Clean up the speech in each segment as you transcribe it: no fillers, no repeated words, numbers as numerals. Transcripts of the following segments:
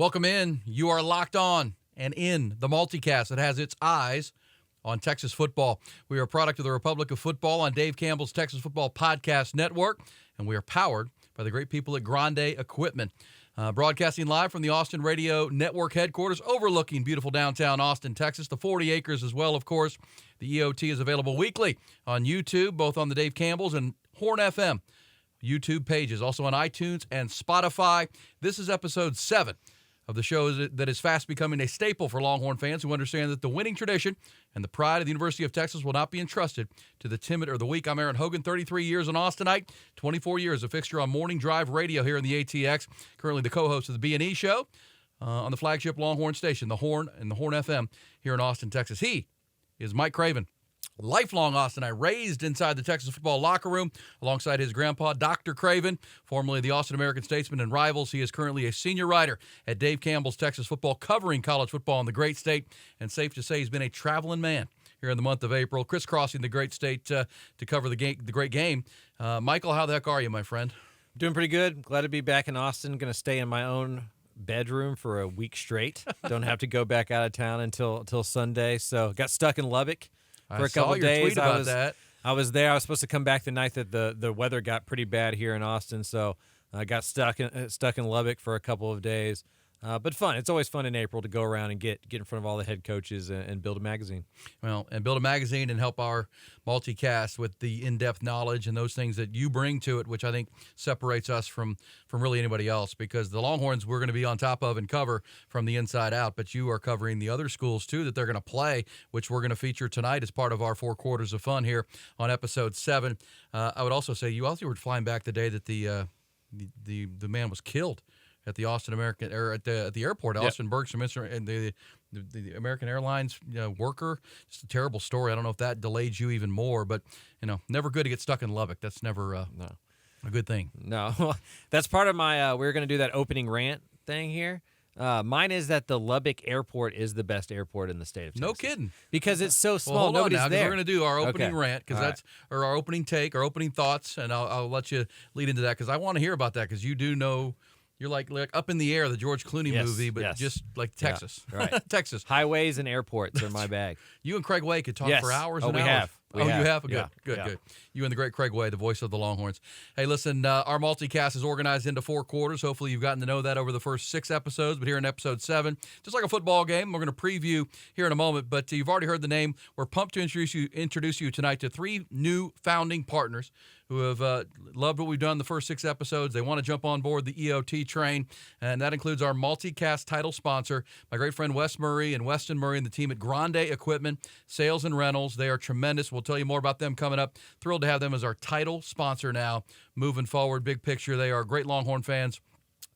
Welcome in. You are locked on and in the multicast that has its eyes on Texas football. We are a product of the Republic of Football on Dave Campbell's Texas Football Podcast Network, and we are powered by the great people at Grande Equipment. Broadcasting live from the Austin Radio Network headquarters overlooking beautiful downtown Austin, Texas, the 40 acres as well, of course. The EOT is available weekly on YouTube, both on the Dave Campbell's and Horn FM YouTube pages, also on iTunes and Spotify. This is episode 7 of the show that is fast becoming a staple for Longhorn fans who understand that the winning tradition and the pride of the University of Texas will not be entrusted to the timid or the weak. I'm Aaron Hogan, 33 years an Austinite, 24 years a fixture on Morning Drive Radio here in the ATX, currently the co-host of the B&E show on the flagship Longhorn station, the Horn and the Horn FM here in Austin, Texas. He is Mike Craven. Lifelong Austinite, raised inside the Texas football locker room alongside his grandpa, Dr. Craven, formerly the Austin American Statesman and Rivals. He is currently a senior writer at Dave Campbell's Texas Football, covering college football in the great state, and safe to say he's been a traveling man here in the month of April, crisscrossing the great state to cover the great game. Michael, how the heck are you, my friend? Doing pretty good. Glad to be back in Austin. Going to stay in my own bedroom for a week straight. Don't have to go back out of town until Sunday. So got stuck in Lubbock for a couple of days. I was there. I was supposed to come back the night that the weather got pretty bad here in Austin, so I got stuck in Lubbock for a couple of days. But fun. It's always fun in April to go around and get in front of all the head coaches and build a magazine. Well, and build a magazine and help our multicast with the in-depth knowledge and those things that you bring to it, which I think separates us from really anybody else, because the Longhorns we're going to be on top of and cover from the inside out, but you are covering the other schools too that they're going to play, which we're going to feature tonight as part of our 4 quarters of fun here on episode 7. I would also say you also were flying back the day that the man was killed at the Austin American, or at the airport. Yep. Austin Bergstrom and the American Airlines worker. Just a terrible story. I don't know if that delayed you even more, but never good to get stuck in Lubbock. That's never a good thing. No, that's part of my. We're going to do that opening rant thing here. Mine is that the Lubbock Airport is the best airport in the state of Texas. No kidding. Because it's so small. Well, hold Nobody's on now, there. We're going to do our opening rant, because right. or our opening take, our opening thoughts, and I'll let you lead into that, because I want to hear about that, because you do know. You're like Up in the Air, the George Clooney movie, but just like Texas. Yeah, right. Texas. Highways and airports are my bag. You and Craig Way could talk for hours and we hours. We you have. have? Good. You and the great Craig Way, the voice of the Longhorns. Hey, listen, our multicast is organized into 4 quarters. Hopefully you've gotten to know that over the first 6 episodes, but here in episode 7, just like a football game, we're going to preview here in a moment, but you've already heard the name. We're pumped to introduce you tonight to 3 new founding partners who have loved what we've done the first 6 episodes. They want to jump on board the EOT train, and that includes our multicast title sponsor, my great friend Wes Murray and Weston Murray and the team at Grande Equipment, Sales and Rentals. They are tremendous. We'll tell you more about them coming up. Thrilled to have them as our title sponsor now moving forward. Big picture. They are great Longhorn fans.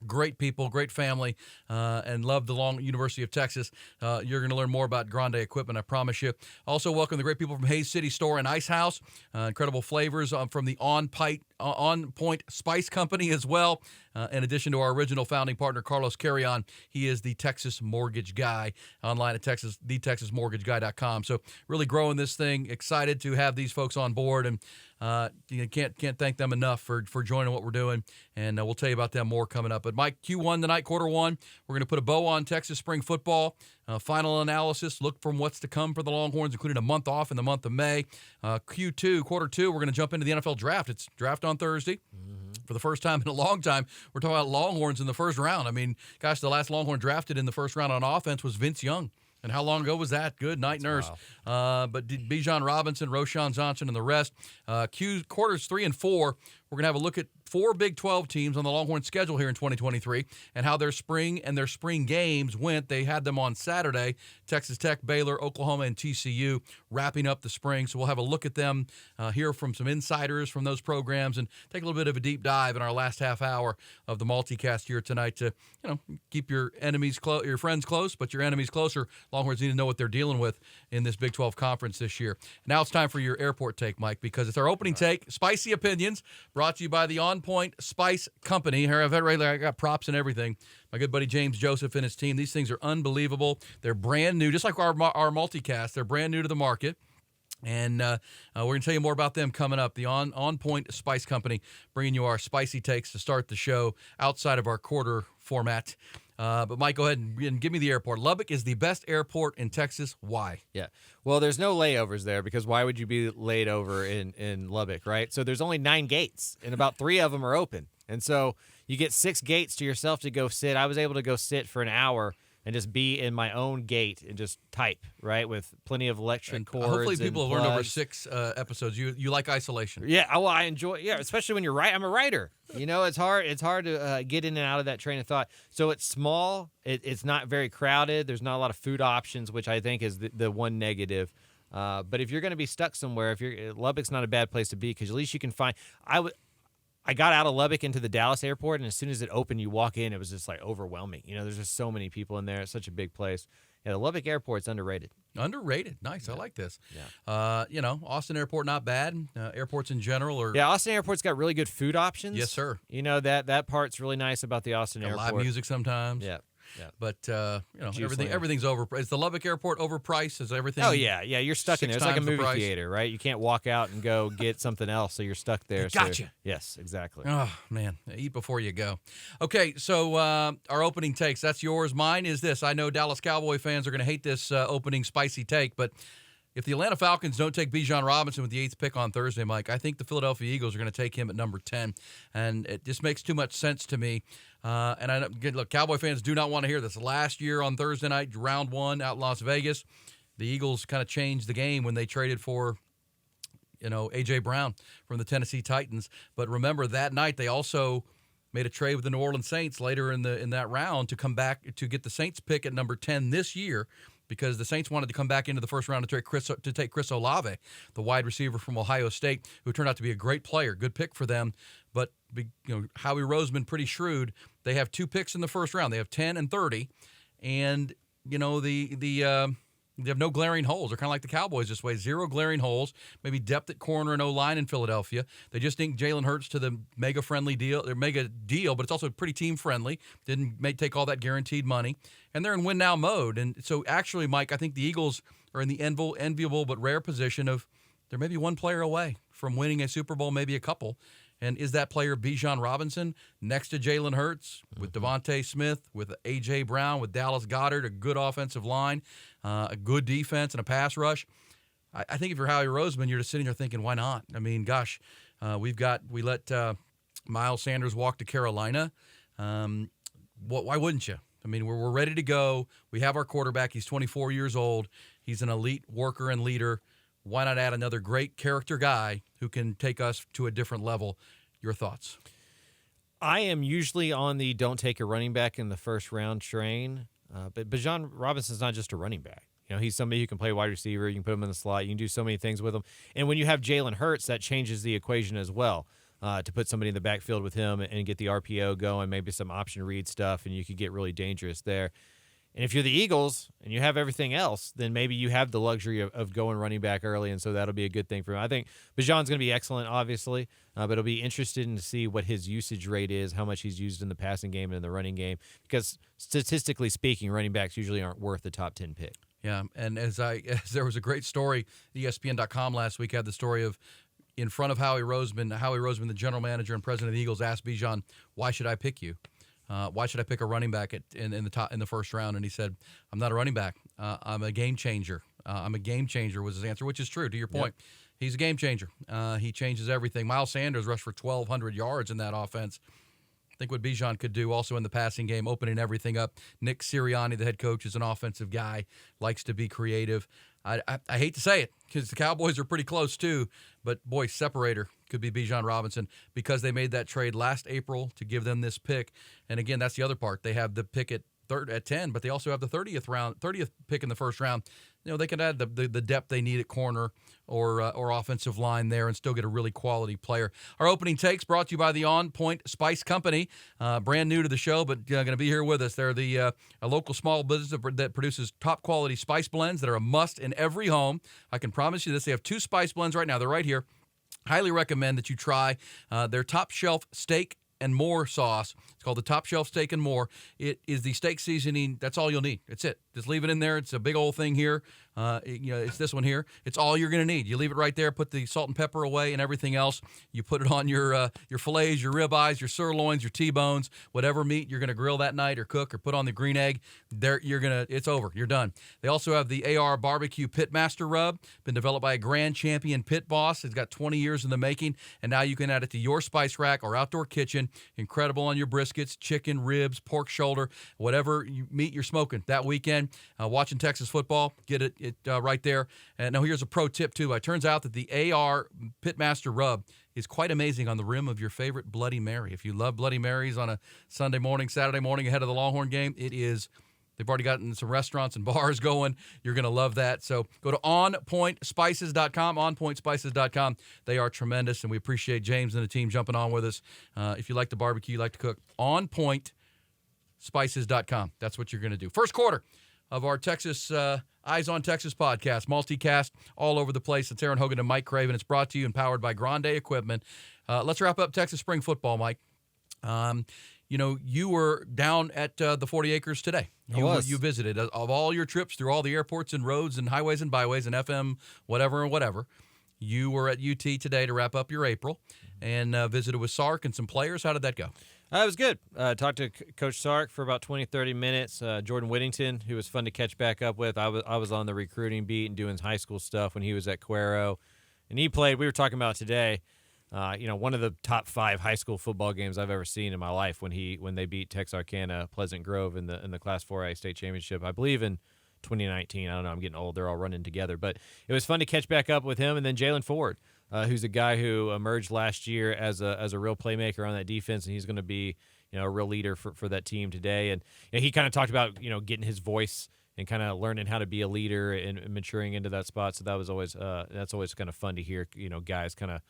Great people, great family, and love the University of Texas. You're going to learn more about Grande Equipment, I promise you. Also, welcome the great people from Hayes City Store and Ice House. Incredible flavors from the On Point Spice Company as well. In addition to our original founding partner, Carlos Carrion, he is the Texas Mortgage Guy online at thetexasmortgageguy.com. So really growing this thing. Excited to have these folks on board, and can't thank them enough for joining what we're doing. And we'll tell you about them more coming up. But Mike, Q1 tonight, quarter 1, we're going to put a bow on Texas spring football. Final analysis, look from what's to come for the Longhorns, including a month off in the month of May. Q2, quarter 2, we're going to jump into the NFL draft. It's draft on Thursday. For the first time in a long time, we're talking about Longhorns in the first round. I mean, gosh, the last Longhorn drafted in the first round on offense was Vince Young. And how long ago was that? Good night, nurse. Wow. But Bijan Robinson, Roshan Johnson, and the rest. Quarters 3 and 4, we're going to have a look at 4 Big 12 teams on the Longhorn schedule here in 2023 and how their spring games went. They had them on Saturday. Texas Tech, Baylor, Oklahoma, and TCU wrapping up the spring. So we'll have a look at them, hear from some insiders from those programs, and take a little bit of a deep dive in our last half hour of the multicast here tonight to keep your friends close, but your enemies closer. Longhorns need to know what they're dealing with in this Big 12 conference this year. Now it's time for your airport take, Mike, because it's our opening take. Spicy Opinions, brought to you by the On Point Spice Company. Here, I got props and everything. My good buddy James Joseph and his team. These things are unbelievable. They're brand new, just like our multicast. They're brand new to the market. And we're going to tell you more about them coming up. The On Point Spice Company, bringing you our spicy takes to start the show outside of our quarter format. But Mike, go ahead and give me the airport. Lubbock is the best airport in Texas. Why? Yeah. Well, there's no layovers there because why would you be laid over in Lubbock, right? So there's only 9 gates, and about 3 of them are open. And so you get 6 gates to yourself to go sit. I was able to go sit for an hour and just be in my own gate and just type, right, with plenty of electric cords. Hopefully people have learned over plugs. 6 episodes. You like isolation. Yeah, well, I enjoy. Yeah, especially when you're right. I'm a writer. It's hard. It's hard to get in and out of that train of thought. So it's small. It's not very crowded. There's not a lot of food options, which I think is the one negative. But if you're going to be stuck somewhere, Lubbock's not a bad place to be because at least you can find. I got out of Lubbock into the Dallas airport, and as soon as it opened, you walk in, it was just like overwhelming. There's just so many people in there. It's such a big place. Yeah, the Lubbock airport's underrated. Underrated. Nice. Yeah. I like this. Yeah. Austin Airport, not bad. Airports in general are. Yeah, Austin Airport's got really good food options. Yes, sir. That part's really nice about the Austin Got airport. live music sometimes. Yeah. Yeah. But Juice Land. everything's overpriced. Is the Lubbock Airport overpriced? Is everything? Oh yeah, you're stuck in there. 6 It's like a times the movie price? theater, right? You can't walk out and go get something else, so you're stuck there. Gotcha. Yes, exactly. Oh man, eat before you go. Okay, so our opening takes. That's yours. Mine is this. I know Dallas Cowboy fans are going to hate this opening spicy take, but if the Atlanta Falcons don't take Bijan Robinson with the 8th pick on Thursday, Mike, I think the Philadelphia Eagles are going to take him at number 10, and it just makes too much sense to me. And I look, Cowboy fans do not want to hear this. Last year on Thursday night, round 1 out in Las Vegas, the Eagles kind of changed the game when they traded for A.J. Brown from the Tennessee Titans. But remember, that night they also made a trade with the New Orleans Saints later in that round to come back to get the Saints pick at number 10 this year, because the Saints wanted to come back into the first round to take Chris Olave, the wide receiver from Ohio State, who turned out to be a great player, good pick for them. But Howie Roseman, pretty shrewd. They have 2 picks in the first round. They have 10 and 30, and they have no glaring holes. They're kind of like the Cowboys this way. 0 glaring holes, maybe depth at corner and O-line in Philadelphia. They just inked Jalen Hurts to the mega deal, but it's also pretty team-friendly. Didn't take all that guaranteed money. And they're in win-now mode. And so actually, Mike, I think the Eagles are in the enviable but rare position of they're maybe one player away from winning a Super Bowl, maybe a couple. And is that player Bijan Robinson next to Jalen Hurts with Devontae Smith, with A.J. Brown, with Dallas Goedert, a good offensive line, a good defense, and a pass rush? I think if you're Howie Roseman, you're just sitting there thinking, why not? I mean, gosh, we let Miles Sanders walk to Carolina. Why wouldn't you? I mean, we're ready to go. We have our quarterback. He's 24 years old. He's an elite worker and leader. Why not add another great character guy who can take us to a different level? Your thoughts? I am usually on the don't take a running back in the first round train, but Bijan Robinson's not just a running back. He's somebody who can play wide receiver. You can put him in the slot. You can do so many things with him. And when you have Jalen Hurts, that changes the equation as well. To put somebody in the backfield with him and get the RPO going, maybe some option read stuff, and you could get really dangerous there. And if you're the Eagles and you have everything else, then maybe you have the luxury of going running back early, and so that'll be a good thing for him. I think Bijan's going to be excellent, obviously, but it'll be interesting to see what his usage rate is, how much he's used in the passing game and in the running game, because statistically speaking, running backs usually aren't worth the top 10 pick. Yeah, and as there was a great story, ESPN.com last week had the story of in front of Howie Roseman, the general manager and president of the Eagles, asked Bijan, "Why should I pick you? Why should I pick a running back in the first round?" And he said, "I'm not a running back. I'm a game changer. I'm a game changer," was his answer, which is true. To your point, Yep. He's a game changer. He changes everything. Miles Sanders rushed for 1,200 yards in that offense. I think what Bijan could do also in the passing game, opening everything up. Nick Sirianni, the head coach, is an offensive guy, likes to be creative. I hate to say it because the Cowboys are pretty close too, but boy, separator could be Bijan Robinson because they made that trade last April to give them this pick. And again, that's the other part. They have the pick at 10, but they also have the 30th pick in the first round. They could add the depth they need at corner or offensive line there and still get a really quality player. Our opening takes brought to you by the On Point Spice Company, brand new to the show, but going to be here with us. They're a local small business that produces top quality spice blends that are a must in every home. I can promise you this. They have 2 spice blends right now. They're right here. Highly recommend that you try their top shelf steak and more sauce. It's called the Top Shelf Steak and More. It is the steak seasoning. That's all you'll need. That's it. Just leave it in there. It's a big old thing here. It's this one here. It's all you're going to need. You leave it right there, put the salt and pepper away and everything else. You put it on your fillets, your ribeyes, your sirloins, your T-bones, whatever meat you're going to grill that night or cook or put on the green egg. It's over. You're done. They also have the AR Barbecue Pitmaster Rub, been developed by a grand champion pit boss. It's got 20 years in the making, and now you can add it to your spice rack or outdoor kitchen. Incredible on your briskets, chicken, ribs, pork shoulder, whatever meat you're smoking that weekend. Watching Texas football, get it right there. And now here's a pro tip, too. It turns out that the AR Pitmaster Rub is quite amazing on the rim of your favorite Bloody Mary. If you love Bloody Marys on a Sunday morning, Saturday morning ahead of the Longhorn game, it is. They've already gotten some restaurants and bars going. You're going to love that. So go to onpointspices.com, onpointspices.com. They are tremendous, and we appreciate James and the team jumping on with us. If you like to barbecue, you like to cook, onpointspices.com. That's what you're going to do. First quarter of our Texas Eyes on Texas podcast, multicast all over the place. It's Aaron Hogan and Mike Craven. It's brought to you and powered by Grande Equipment. Let's wrap up Texas spring football, Mike. You were down at the 40 Acres today. You visited. Of all your trips through all the airports and roads and highways and byways and FM, whatever, you were at UT today to wrap up your April and visited with Sark and some players. How did that go? It was good. Talked to Coach Sark for about 20, 30 minutes. Jordan Whittington, who was fun to catch back up with. I was on the recruiting beat and doing high school stuff when he was at Cuero. And he played, we were talking about today, one of the top 5 high school football games I've ever seen in my life when they beat Texarkana Pleasant Grove in the Class 4A state championship, I believe in 2019. I don't know. I'm getting old. They're all running together. But it was fun to catch back up with him. And then Jalen Ford, who's a guy who emerged last year as a real playmaker on that defense, and he's going to be a real leader for that team today. And he kind of talked about getting his voice and kind of learning how to be a leader and maturing into that spot. So that was always that's always kind of fun to hear. Guys kind of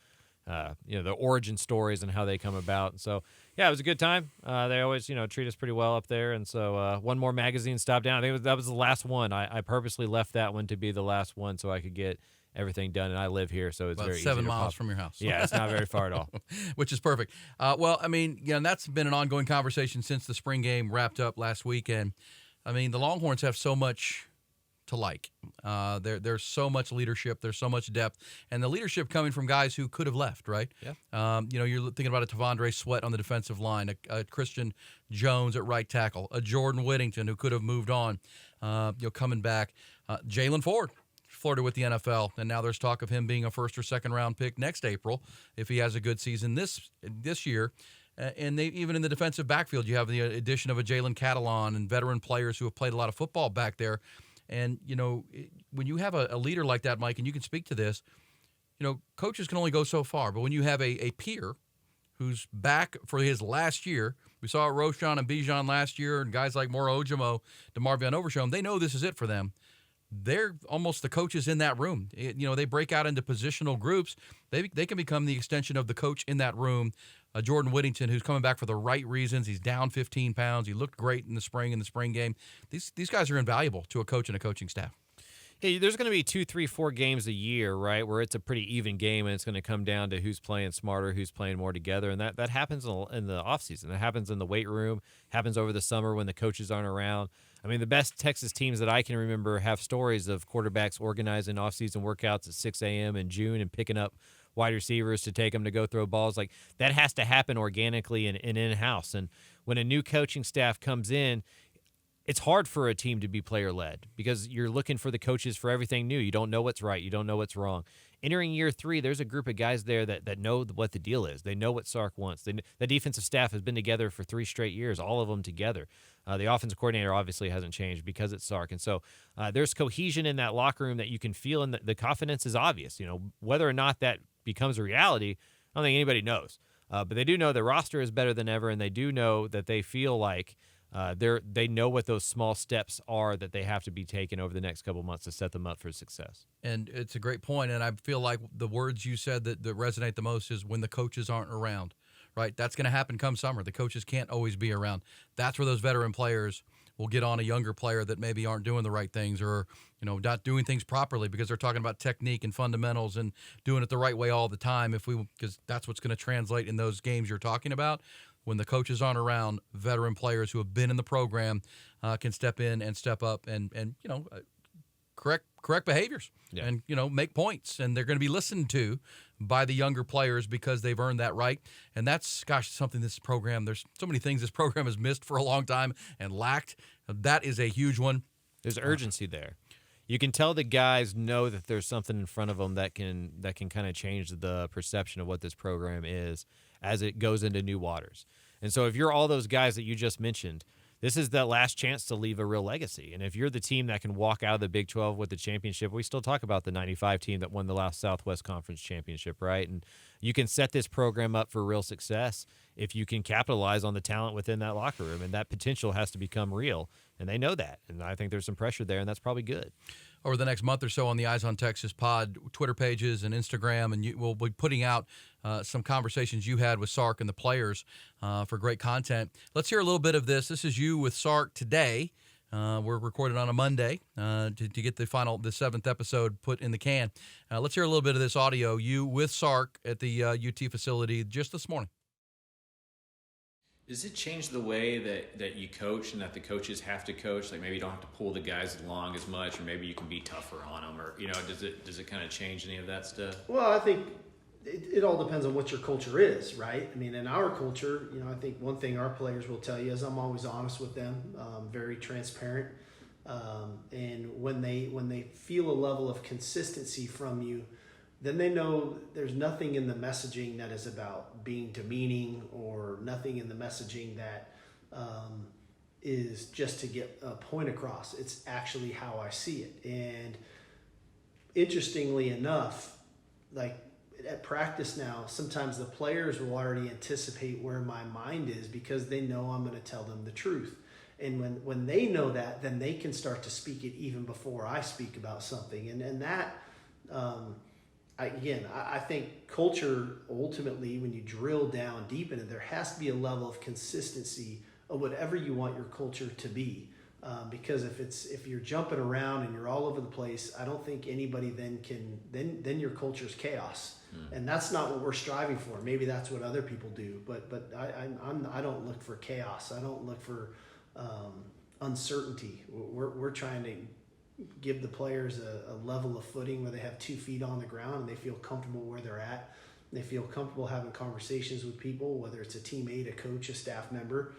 the origin stories and how they come about. So yeah, it was a good time. They always treat us pretty well up there. And so one more magazine stopped down. I think that was the last one. I purposely left that one to be the last one so I could get everything done, and I live here, so it's about very 7 easy miles from your house. Yeah, it's not very far at all. Which is perfect. And that's been an ongoing conversation since the spring game wrapped up last weekend. The Longhorns have so much to like. There's so much leadership. There's so much depth. And the leadership coming from guys who could have left, right? Yeah. You're thinking about a Tavondre Sweat on the defensive line, a Christian Jones at right tackle, a Jordan Whittington who could have moved on, coming back. Jalen Ford flirted with the NFL, and now there's talk of him being a first or second round pick next April if he has a good season this year. And even in the defensive backfield, you have the addition of a Jalen Catalon and veteran players who have played a lot of football back there. And, when you have a leader like that, Mike, and you can speak to this, coaches can only go so far. But when you have a peer who's back for his last year, we saw Roshan and Bijan last year, and guys like Moro Ojimo, DeMarvion Overshown, they know this is it for them. They're almost the coaches in that room. They break out into positional groups. They can become the extension of the coach in that room. Jordan Whittington, who's coming back for the right reasons. He's down 15 pounds. He looked great in the spring game. These guys are invaluable to a coach and a coaching staff. Hey, there's going to be 2, 3, 4 games a year, right, where it's a pretty even game, and it's going to come down to who's playing smarter, who's playing more together, and that happens in the offseason. It happens in the weight room, happens over the summer when the coaches aren't around. The best Texas teams that I can remember have stories of quarterbacks organizing offseason workouts at 6 a.m. in June and picking up wide receivers to take them to go throw balls. Like, that has to happen organically and in-house. And when a new coaching staff comes in, it's hard for a team to be player-led because you're looking for the coaches for everything new. You don't know what's right. You don't know what's wrong. Entering year 3, there's a group of guys there that know what the deal is. They know what Sark wants. The defensive staff has been together for 3 straight years, all of them together. The offensive coordinator obviously hasn't changed because it's Sark. And so there's cohesion in that locker room that you can feel, and the confidence is obvious. Whether or not that becomes a reality, I don't think anybody knows. But they do know the roster is better than ever, and they do know that they feel like they know what those small steps are that they have to be taken over the next couple of months to set them up for success. And it's a great point, and I feel like the words you said that resonate the most is when the coaches aren't around, right? That's going to happen come summer. The coaches can't always be around. That's where those veteran players will get on a younger player that maybe aren't doing the right things or, not doing things properly because they're talking about technique and fundamentals and doing it the right way all the time because that's what's going to translate in those games you're talking about. When the coaches aren't around, veteran players who have been in the program can step in and step up and correct behaviors Yeah. and, make points. And they're going to be listened to by the younger players because they've earned that right. And that's, something this program, there's so many things this program has missed for a long time and lacked. That is a huge one. There's urgency there. You can tell the guys know that there's something in front of them that can kind of change the perception of what this program is as it goes into new waters. And so if you're all those guys that you just mentioned, this is the last chance to leave a real legacy. And if you're the team that can walk out of the Big 12 with the championship, we still talk about the 95 team that won the last Southwest Conference championship, right? And you can set this program up for real success if you can capitalize on the talent within that locker room. And that potential has to become real. And they know that. And I think there's some pressure there, and that's probably good. Over the next month or so on the Eyes on Texas pod Twitter pages and Instagram, and we'll be putting out some conversations you had with Sark and the players for great content. Let's hear a little bit of this. This is you with Sark today. We're recorded on a Monday to get the 7th episode put in the can. Let's hear a little bit of this audio, you with Sark at the UT facility just this morning. Does it change the way that you coach and that the coaches have to coach? Like maybe you don't have to pull the guys along as much, or maybe you can be tougher on them, or does it kind of change any of that stuff? Well, I think it all depends on what your culture is, right? I mean, in our culture, I think one thing our players will tell you is I'm always honest with them, very transparent, and when they feel a level of consistency from you, then they know there's nothing in the messaging that is about being demeaning, or nothing in the messaging that is just to get a point across. It's actually how I see it. And interestingly enough, like at practice now, sometimes the players will already anticipate where my mind is because they know I'm going to tell them the truth. And when they know that, then they can start to speak it even before I speak about something. And that... I think culture, ultimately, when you drill down deep into it, there has to be a level of consistency of whatever you want your culture to be. Because if you're jumping around and you're all over the place, I don't think anybody then your culture's chaos. And that's not what we're striving for. Maybe that's what other people do, but I don't look for chaos. I don't look for uncertainty. We're trying to give the players a level of footing where they have 2 feet on the ground and they feel comfortable where they're at. They feel comfortable having conversations with people, whether it's a teammate, a coach, a staff member,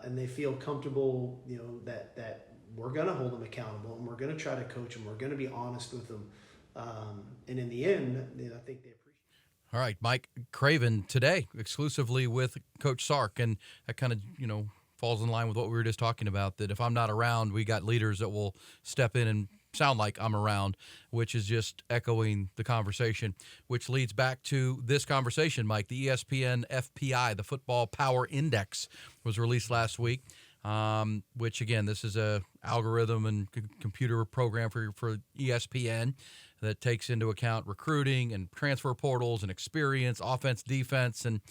and they feel comfortable, that we're going to hold them accountable and we're going to try to coach them. We're going to be honest with them. And in the end, I think they appreciate it. All right, Mike Craven today, exclusively with Coach Sark, and that kind of, falls in line with what we were just talking about, that if I'm not around, we got leaders that will step in and sound like I'm around, which is just echoing the conversation, which leads back to this conversation, Mike. The ESPN FPI, the Football Power Index, was released last week, which, again, this is a algorithm and computer program for ESPN that takes into account recruiting and transfer portals and experience, offense, defense, and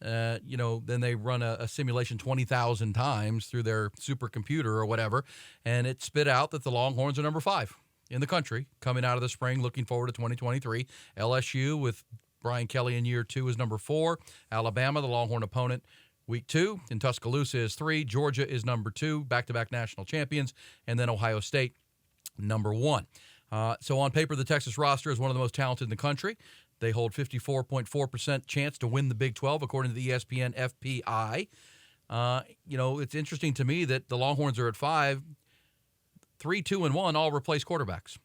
then they run a simulation 20,000 times through their supercomputer or whatever, and it spit out that the Longhorns are number 5 in the country coming out of the spring, looking forward to 2023. LSU with Brian Kelly in year 2 is number 4. Alabama, the Longhorn opponent, week 2. In Tuscaloosa is 3. Georgia is number 2, back-to-back national champions, and then Ohio State, number 1. So on paper, the Texas roster is one of the most talented in the country. They hold 54.4% chance to win the Big 12, according to the ESPN FPI. It's interesting to me that the Longhorns are at 5. 3, 2, and 1 all replace quarterbacks.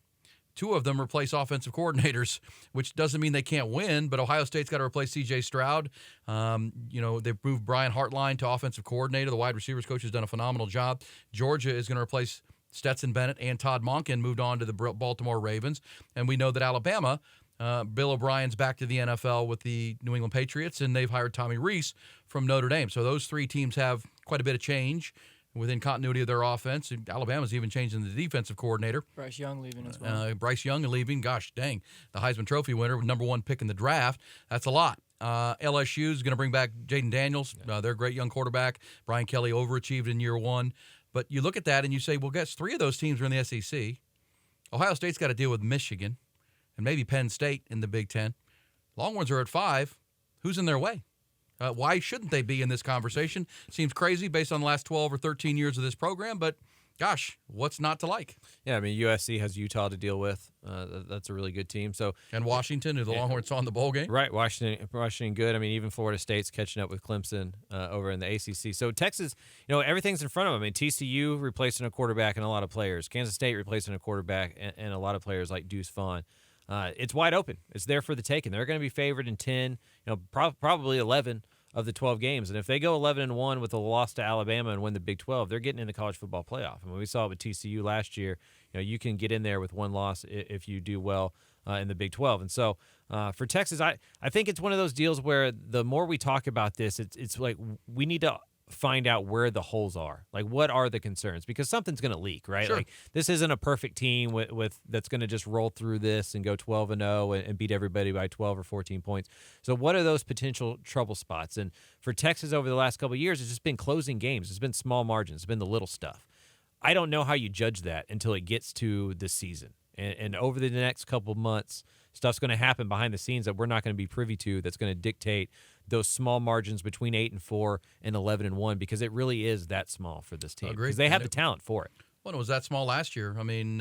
2 of them replace offensive coordinators, which doesn't mean they can't win, but Ohio State's got to replace C.J. Stroud. They've moved Brian Hartline to offensive coordinator. The wide receivers coach has done a phenomenal job. Georgia is going to replace Stetson Bennett, and Todd Monken moved on to the Baltimore Ravens. And we know that Alabama... Bill O'Brien's back to the NFL with the New England Patriots, and they've hired Tommy Rees from Notre Dame. So those 3 teams have quite a bit of change within continuity of their offense. And Alabama's even changing the defensive coordinator. Bryce Young leaving as well. Bryce Young leaving. Gosh dang. The Heisman Trophy winner, number 1 pick in the draft. That's a lot. LSU is going to bring back Jaden Daniels. They're a great young quarterback. Brian Kelly overachieved in year 1. But you look at that and you say, well, guess 3 of those teams are in the SEC. Ohio State's got to deal with Michigan and maybe Penn State in the Big Ten. Longhorns are at 5. Who's in their way? Why shouldn't they be in this conversation? Seems crazy based on the last 12 or 13 years of this program, but gosh, what's not to like? Yeah, I mean, USC has Utah to deal with. That's a really good team. So And Washington, who the Longhorns saw in the bowl game. right, Washington, good. I mean, even Florida State's catching up with Clemson over in the ACC. So Texas, everything's in front of them. I mean, TCU replacing a quarterback and a lot of players. Kansas State replacing a quarterback and a lot of players like Deuce Vaughn. It's wide open. It's there for the taking. They're going to be favored in 10, probably 11 of the 12 games. And if they go 11-1 with a loss to Alabama and win the Big 12, they're getting in the college football playoff. I mean, we saw it with TCU last year. You can get in there with one loss if you do well in the Big 12. And so for Texas, I think it's one of those deals where the more we talk about this, it's like we need to find out where the holes are. Like, what are the concerns? Because something's going to leak, right? Sure. Like, this isn't a perfect team with that's going to just roll through this and go 12-0 and beat everybody by 12 or 14 points. So what are those potential trouble spots? And for Texas over the last couple of years, it's just been closing games. It's been small margins. It's been the little stuff. I don't know how you judge that until it gets to the season. And over the next couple of months, stuff's going to happen behind the scenes that we're not going to be privy to that's going to dictate those small margins between 8-4 and 11-1, because it really is that small for this team. Agreed. Because they have the talent for it. Well, it was that small last year. I mean,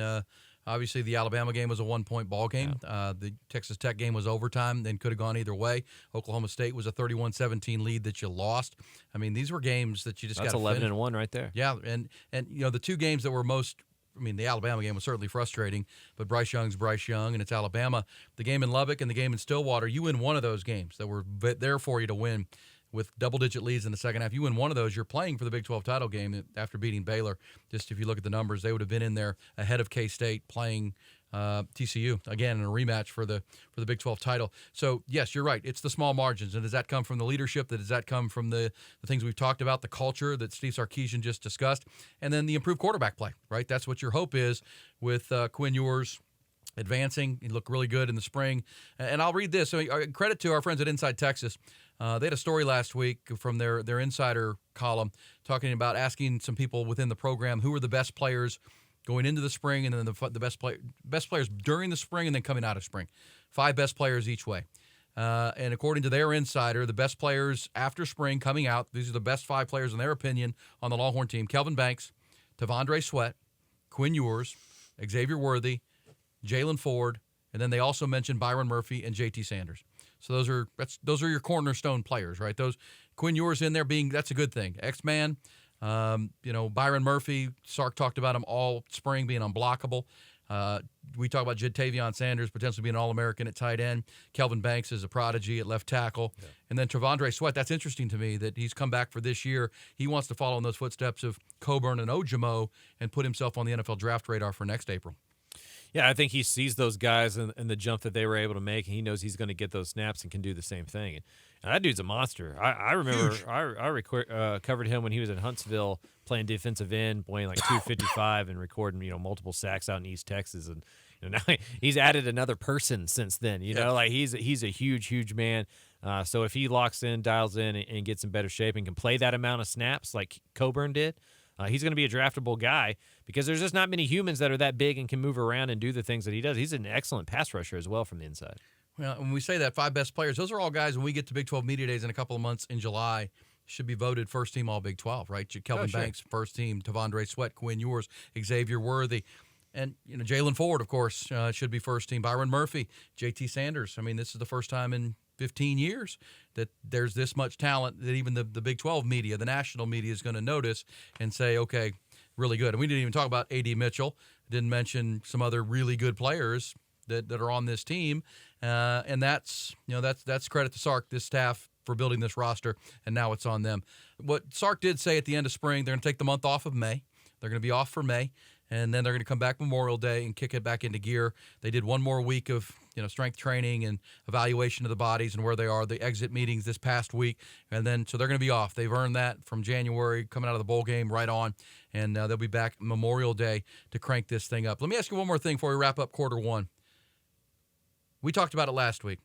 obviously the Alabama game was a 1-point ball game. Yeah. The Texas Tech game was overtime, then could have gone either way. Oklahoma State was a 31-17 lead that you lost. I mean, these were games that you just got to finish. That's 11-1 right there. Yeah, and the two games that were most – I mean, the Alabama game was certainly frustrating, but Bryce Young's Bryce Young, and it's Alabama. The game in Lubbock and the game in Stillwater, you win one of those games that were there for you to win with double-digit leads in the second half. You win one of those, you're playing for the Big 12 title game after beating Baylor. Just if you look at the numbers, they would have been in there ahead of K-State playing TCU, again, in a rematch for the Big 12 title. So, yes, you're right. It's the small margins. And does that come from the leadership? Does that come from the things we've talked about, the culture that Steve Sarkisian just discussed, and then the improved quarterback play, right? That's what your hope is with Quinn Ewers advancing. He looked really good in the spring. And I'll read this. So, credit to our friends at Inside Texas. They had a story last week from their insider column talking about asking some people within the program who were the best players going into the spring, and then the best players during the spring, and then coming out of spring. 5 best players each way. And according to their insider, the best players after spring coming out, these are the best 5 players in their opinion on the Longhorn team: Kelvin Banks, Tavondre Sweat, Quinn Ewers, Xavier Worthy, Jalen Ford, and then they also mentioned Byron Murphy and JT Sanders. So those are your cornerstone players, right? Those Quinn Ewers in there that's a good thing. X-Man. Byron Murphy, Sark talked about him all spring being unblockable. We talk about Jadavion Sanders potentially being an All-American at tight end. Kelvin Banks is a prodigy at left tackle. Yeah. And then Tavondre Sweat, that's interesting to me that he's come back for this year. He wants to follow in those footsteps of Coburn and Ojimo and put himself on the NFL draft radar for next April. Yeah, I think he sees those guys and the jump that they were able to make, and he knows he's going to get those snaps and can do the same thing. And that dude's a monster. I remember I covered him when he was in Huntsville playing defensive end, weighing like 255 and recording multiple sacks out in East Texas. And now he's added another person since then. Like he's a huge man. So if he locks in, dials in, and gets in better shape and can play that amount of snaps like Coburn did, he's going to be a draftable guy because there's just not many humans that are that big and can move around and do the things that he does. He's an excellent pass rusher as well from the inside. Well, when we say that 5 best players, those are all guys when we get to Big 12 Media Days in a couple of months in July should be voted first team all Big 12, right? Kelvin Banks, first team, Tavondre Sweat, Quinn Ewers, Xavier Worthy. And, Jalen Ford, of course, should be first team. Byron Murphy, JT Sanders. I mean, this is the first time in 15 years that there's this much talent that even the Big 12 media, the national media, is going to notice and say, okay, really good. And we didn't even talk about A.D. Mitchell. Didn't mention some other really good players that are on this team. And that's credit to Sark, this staff, for building this roster, and now it's on them. What Sark did say at the end of spring, they're going to take the month off of May. They're going to be off for May. And then they're going to come back Memorial Day and kick it back into gear. They did one more week of strength training and evaluation of the bodies and where they are, the exit meetings this past week. And then so they're going to be off. They've earned that from January, coming out of the bowl game right on. And they'll be back Memorial Day to crank this thing up. Let me ask you one more thing before we wrap up quarter one. We talked about it last week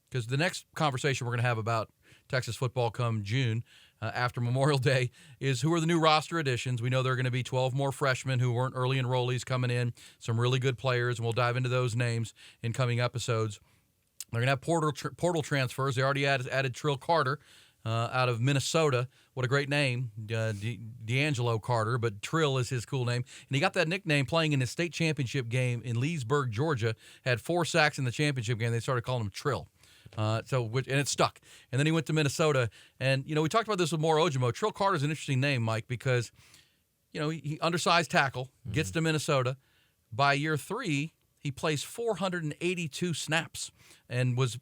because the next conversation we're going to have about Texas football come June after Memorial Day is who are the new roster additions. We know there are going to be 12 more freshmen who weren't early enrollees coming in, some really good players, and we'll dive into those names in coming episodes. They're going to have portal transfers. They already added Trill Carter out of Minnesota. What a great name, D'Angelo Carter, but Trill is his cool name. And he got that nickname playing in his state championship game in Leesburg, Georgia. Had 4 sacks in the championship game. They started calling him Trill. And it stuck. And then he went to Minnesota. And, we talked about this with Moro Ojimo. Trill Carter's an interesting name, Mike, because, he undersized tackle, gets to Minnesota. By year 3, he plays 482 snaps and was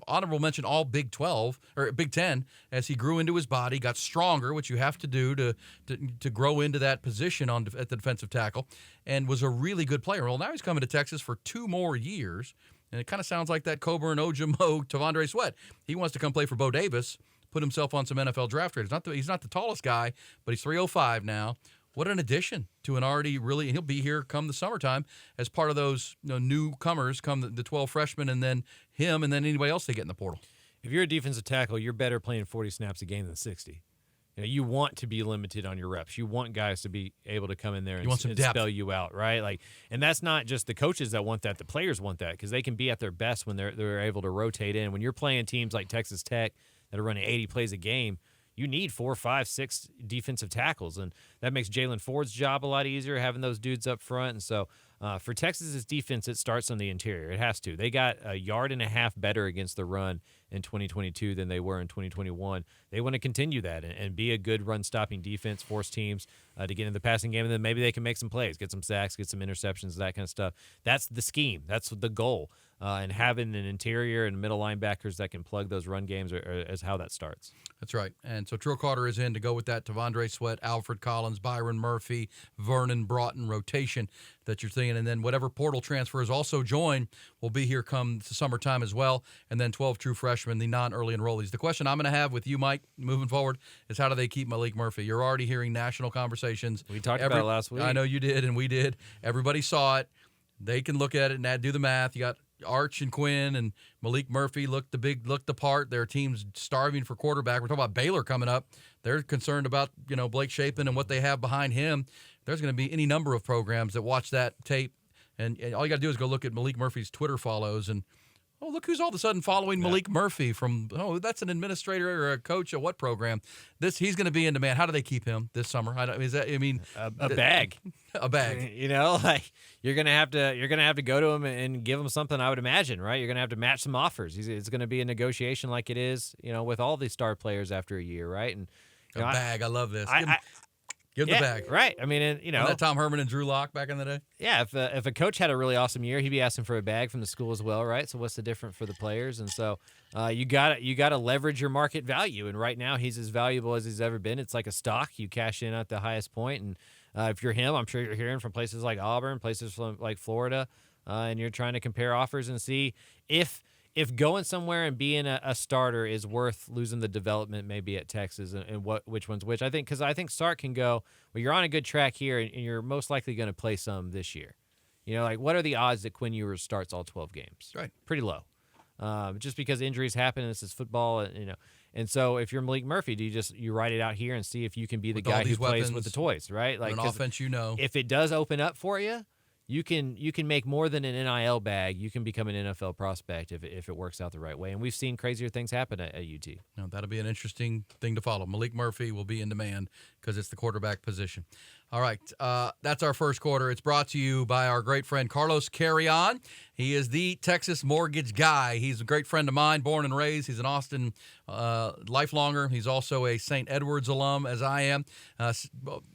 honorable mention all Big 12 or Big 10 as he grew into his body, got stronger, which you have to do to grow into that position at the defensive tackle, and was a really good player. Well, now he's coming to Texas for 2 more years, and it kind of sounds like that Coburn, Ojimo, Tavondre Sweat. He wants to come play for Bo Davis, put himself on some NFL draft grades. He's not the tallest guy, but he's 305 now. What an addition to an already really, and he'll be here come the summertime as part of those newcomers, come the 12 freshmen, and then him, and then anybody else they get in the portal. If you're a defensive tackle, you're better playing 40 snaps a game than 60. You want to be limited on your reps. You want guys to be able to come in there and spell you out, right? And that's not just the coaches that want that. The players want that because they can be at their best when they're able to rotate in. When you're playing teams like Texas Tech that are running 80 plays a game, you need 4, 5, 6 defensive tackles, and that makes Jalen Ford's job a lot easier, having those dudes up front. And so for Texas's defense, it starts on the interior. It has to. They got 1.5 yards better against the run in 2022 than they were in 2021. They want to continue that and be a good run-stopping defense, force teams to get in the passing game, and then maybe they can make some plays, get some sacks, get some interceptions, that kind of stuff. That's the scheme. That's the goal. And having an interior and middle linebackers that can plug those run games is how that starts. That's right. And so Trill Carter is in to go with that Tavondre Sweat, Alfred Collins, Byron Murphy, Vernon Broughton rotation that you're seeing. And then whatever portal transfers also join will be here come the summertime as well. And then 12 true freshmen, the non-early enrollees. The question I'm going to have with you, Mike, moving forward, is how do they keep Malik Murphy? You're already hearing national conversations. We talked about it last week. I know you did, and we did. Everybody saw it. They can look at it and do the math. You got Arch and Quinn and Malik Murphy looked the part. Their team's starving for quarterback. We're talking about Baylor coming up. They're concerned about Blake Shapen and what they have behind him. There's going to be any number of programs that watch that tape, and all you got to do is go look at Malik Murphy's Twitter follows and look who's all of a sudden following Malik Murphy from, that's an administrator or a coach at what program? He's going to be in demand. How do they keep him this summer? A bag. A bag. You're going to have to go to him and give him something, I would imagine, right? You're going to have to match some offers. It's going to be a negotiation like it is, with all these star players after a year, right? And bag. I love this. Give him the bag. Right. I mean, that Tom Herman and Drew Lock back in the day? Yeah, if a coach had a really awesome year, he'd be asking for a bag from the school as well, right? So what's the difference for the players? And so you got to leverage your market value. And right now he's as valuable as he's ever been. It's like a stock. You cash in at the highest point. And if you're him, I'm sure you're hearing from places like Auburn, places like Florida, and you're trying to compare offers and see if going somewhere and being a starter is worth losing the development maybe at Texas and which one's which. I think Sark can go, well, you're on a good track here and you're most likely going to play some this year. What are the odds that Quinn Ewers starts all 12 games? Right. Pretty low. Just because injuries happen and this is football, And so if you're Malik Murphy, do you write it out here and see if you can be the guy who plays with the toys, right? Like an offense, if it does open up for you, you can make more than an NIL bag. You can become an NFL prospect if it works out the right way. And we've seen crazier things happen at UT. Now, that'll be an interesting thing to follow. Malik Murphy will be in demand because it's the quarterback position. All right, that's our first quarter. It's brought to you by our great friend Carlos Carrion. He is the Texas mortgage guy. He's a great friend of mine, born and raised. He's an Austin lifelonger. He's also a St. Edwards alum, as I am.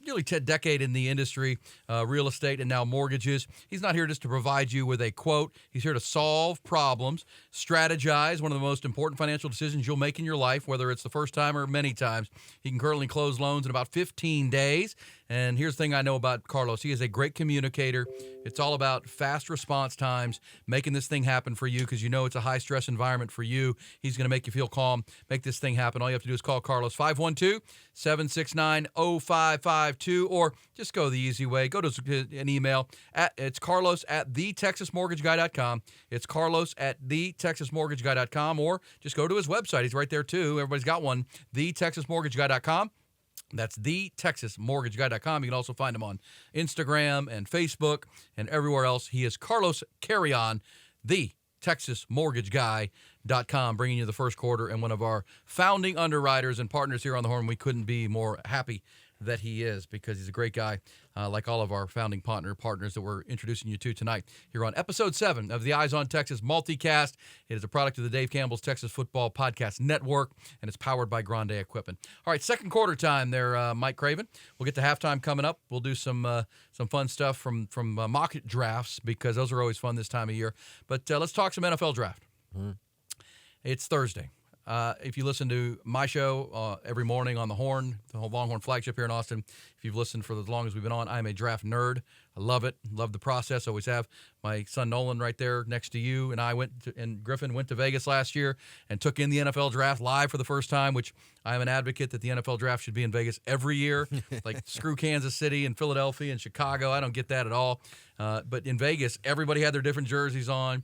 Nearly a decade in the industry, real estate and now mortgages. He's not here just to provide you with a quote. He's here to solve problems, strategize one of the most important financial decisions you'll make in your life, whether it's the first time or many times. He can currently close loans in about 15 days. And here's the thing I know about Carlos. He is a great communicator. It's all about fast response times, making this thing happen for you because it's a high-stress environment for you. He's going to make you feel calm, make this thing happen. All you have to do is call Carlos, 512-769-0552, or just go the easy way. Go to an email. It's carlos@thetexasmortgageguy.com. It's carlos@thetexasmortgageguy.com, or just go to his website. He's right there, too. Everybody's got one, thetexasmortgageguy.com. That's thetexasmortgageguy.com. You can also find him on Instagram and Facebook and everywhere else. He is Carlos Carrion, the TexasMortgageGuy.com, bringing you the first quarter, and one of our founding underwriters and partners here on the Horn. We couldn't be more happy that he is, because he's a great guy, like all of our founding partners that we're introducing you to tonight here on Episode 7 of the Eyes on Texas Multicast. It is a product of the Dave Campbell's Texas Football Podcast Network, and it's powered by Grande Equipment. All right, second quarter time there, Mike Craven. We'll get to halftime coming up. We'll do some fun stuff from mock drafts, because those are always fun this time of year. But let's talk some NFL draft. Mm-hmm. It's Thursday. If you listen to my show every morning on the Horn, the whole Longhorn flagship here in Austin, if you've listened for as long as we've been on, I'm a draft nerd. I love it. Love the process. Always have. My son Nolan right there next to you, and and Griffin went to Vegas last year and took in the NFL draft live for the first time, which I'm an advocate that the NFL draft should be in Vegas every year. Like, screw Kansas City and Philadelphia and Chicago. I don't get that at all. But in Vegas, everybody had their different jerseys on.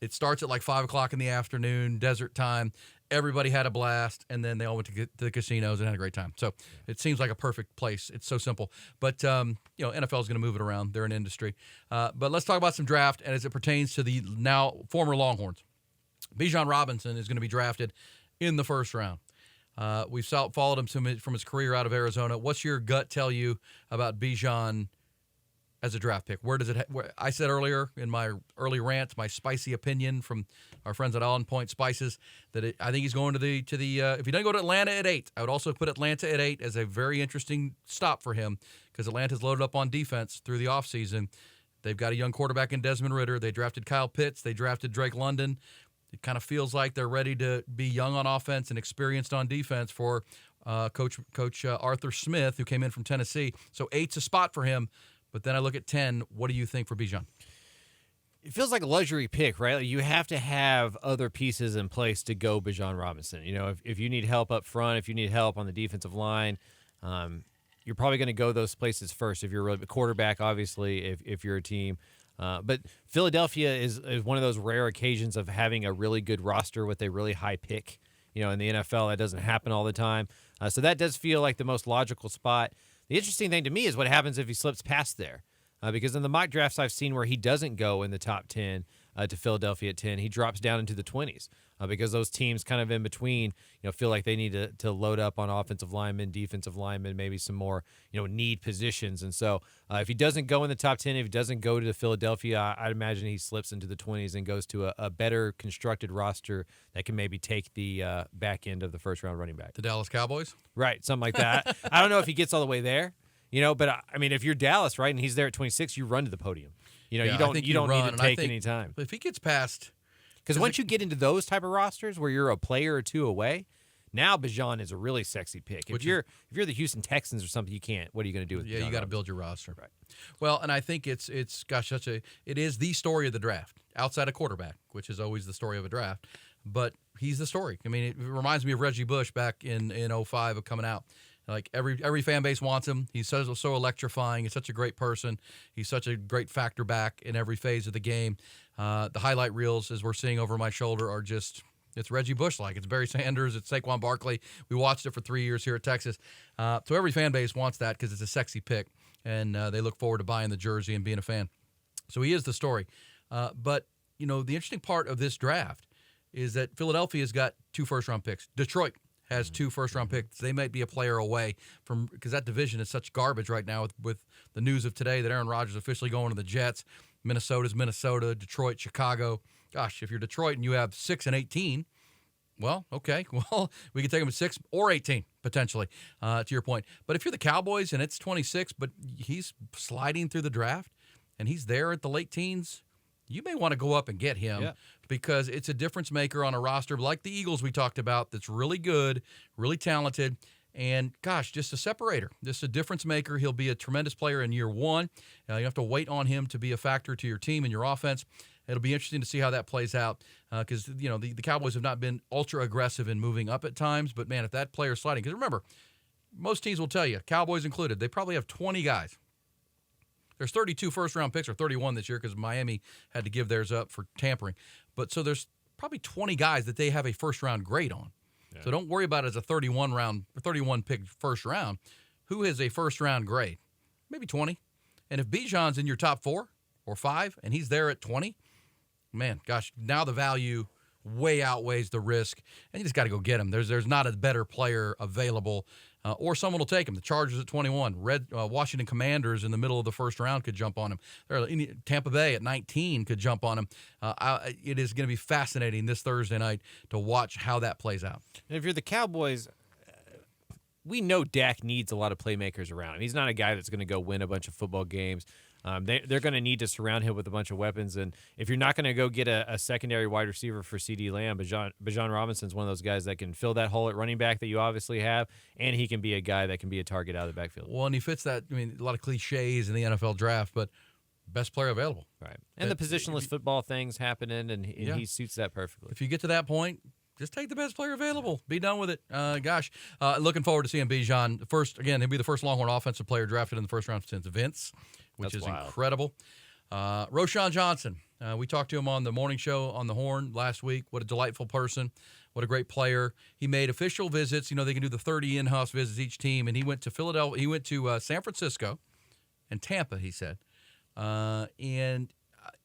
It starts at like 5 o'clock in the afternoon, desert time. Everybody had a blast, and then they all went to the casinos and had a great time. So it seems like a perfect place. It's so simple. But, NFL is going to move it around. They're an industry. But let's talk about some draft, and as it pertains to the now former Longhorns. Bijan Robinson is going to be drafted in the first round. We've followed him from his career out of Arizona. What's your gut tell you about Bijan as a draft pick? Where does it? I said earlier in my early rant, my spicy opinion from our friends at On Point Spices, that I think he's going to the. If he doesn't go to Atlanta at 8, I would also put Atlanta at 8 as a very interesting stop for him, because Atlanta's loaded up on defense through the offseason. They've got a young quarterback in Desmond Ridder. They drafted Kyle Pitts. They drafted Drake London. It kind of feels like they're ready to be young on offense and experienced on defense for Coach Arthur Smith, who came in from Tennessee. So 8's a spot for him. But then I look at 10. What do you think for Bijan? It feels like a luxury pick, right? Like, you have to have other pieces in place to go Bijan Robinson. You know, if you need help up front, if you need help on the defensive line, you're probably going to go those places first. If you're a quarterback, obviously, if you're a team. But Philadelphia is one of those rare occasions of having a really good roster with a really high pick. You know, in the NFL, that doesn't happen all the time. So that does feel like the most logical spot. The interesting thing to me is what happens if he slips past there. Because in the mock drafts I've seen where he doesn't go in the top 10 to Philadelphia at 10, he drops down into the 20s because those teams kind of in between, feel like they need to load up on offensive linemen, defensive linemen, maybe some more, need positions. And so if he doesn't go in the top 10, if he doesn't go to Philadelphia, I'd imagine he slips into the 20s and goes to a better constructed roster that can maybe take the back end of the first round running back. The Dallas Cowboys? Right, something like that. I don't know if he gets all the way there. But I mean, if you're Dallas, right, and he's there at 26, you run to the podium. You don't need to take any time. If he gets past, because once you get into those type of rosters where you're a player or two away, now Bijan is a really sexy pick. If you're the Houston Texans or something, you can't. What are you going to do with? Yeah, Bijan you got to build your roster. Right. Well, and I think it is the story of the draft outside of quarterback, which is always the story of a draft. But he's the story. I mean, it reminds me of Reggie Bush back in 05 of coming out. Like every fan base wants him. He's so electrifying. He's such a great person. He's such a great factor back in every phase of the game. The highlight reels, as we're seeing over my shoulder, are just it's Reggie Bush-like. It's Barry Sanders. It's Saquon Barkley. We watched it for 3 years here at Texas. So every fan base wants that because it's a sexy pick, and they look forward to buying the jersey and being a fan. So he is the story. But the interesting part of this draft is that Philadelphia's got 2 first-round picks. Detroit has 2 first-round picks. They might be a player away from, because that division is such garbage right now with the news of today that Aaron Rodgers is officially going to the Jets. Minnesota's Minnesota, Detroit, Chicago. Gosh, if you're Detroit and you have 6 and 18, well, okay. Well, we can take them at 6 or 18, potentially, to your point. But if you're the Cowboys and it's 26, but he's sliding through the draft and he's there at the late teens, you may want to go up and get him because it's a difference maker on a roster like the Eagles we talked about that's really good, really talented, and, gosh, just a separator, just a difference maker. He'll be a tremendous player in year 1. You have to wait on him to be a factor to your team and your offense. It'll be interesting to see how that plays out because, the Cowboys have not been ultra-aggressive in moving up at times, but, man, if that player's sliding, because remember, most teams will tell you, Cowboys included, they probably have 20 guys. There's 32 first-round picks, or 31 this year, because Miami had to give theirs up for tampering. But so there's probably 20 guys that they have a first-round grade on. Yeah. So don't worry about it as a 31 pick first round. Who has a first-round grade? Maybe 20. And if Bijan's in your top 4 or 5, and he's there at 20, man, gosh, now the value way outweighs the risk, and you just got to go get him. There's not a better player available, or someone will take him. The Chargers at 21, Washington Commanders in the middle of the first round could jump on him. Tampa Bay at 19 could jump on him. It is going to be fascinating this Thursday night to watch how that plays out. And if you're the Cowboys, we know Dak needs a lot of playmakers around him. He's not a guy that's going to go win a bunch of football games. They're going to need to surround him with a bunch of weapons. And if you're not going to go get a secondary wide receiver for CeeDee Lamb, Bijan Robinson's one of those guys that can fill that hole at running back that you obviously have, and he can be a guy that can be a target out of the backfield. Well, and he fits that. I mean, a lot of cliches in the NFL draft, but best player available. Right. And the positionless football thing's happening, and he suits that perfectly. If you get to that point, just take the best player available. Be done with it. Looking forward to seeing Bijan. He'll be the first Longhorn offensive player drafted in the first round since Vince, which is wild. Incredible. Roschon Johnson. We talked to him on the morning show on the Horn last week. What a delightful person. What a great player. He made official visits. They can do the 30 in-house visits each team, and he went to Philadelphia. He went to San Francisco and Tampa, he said. And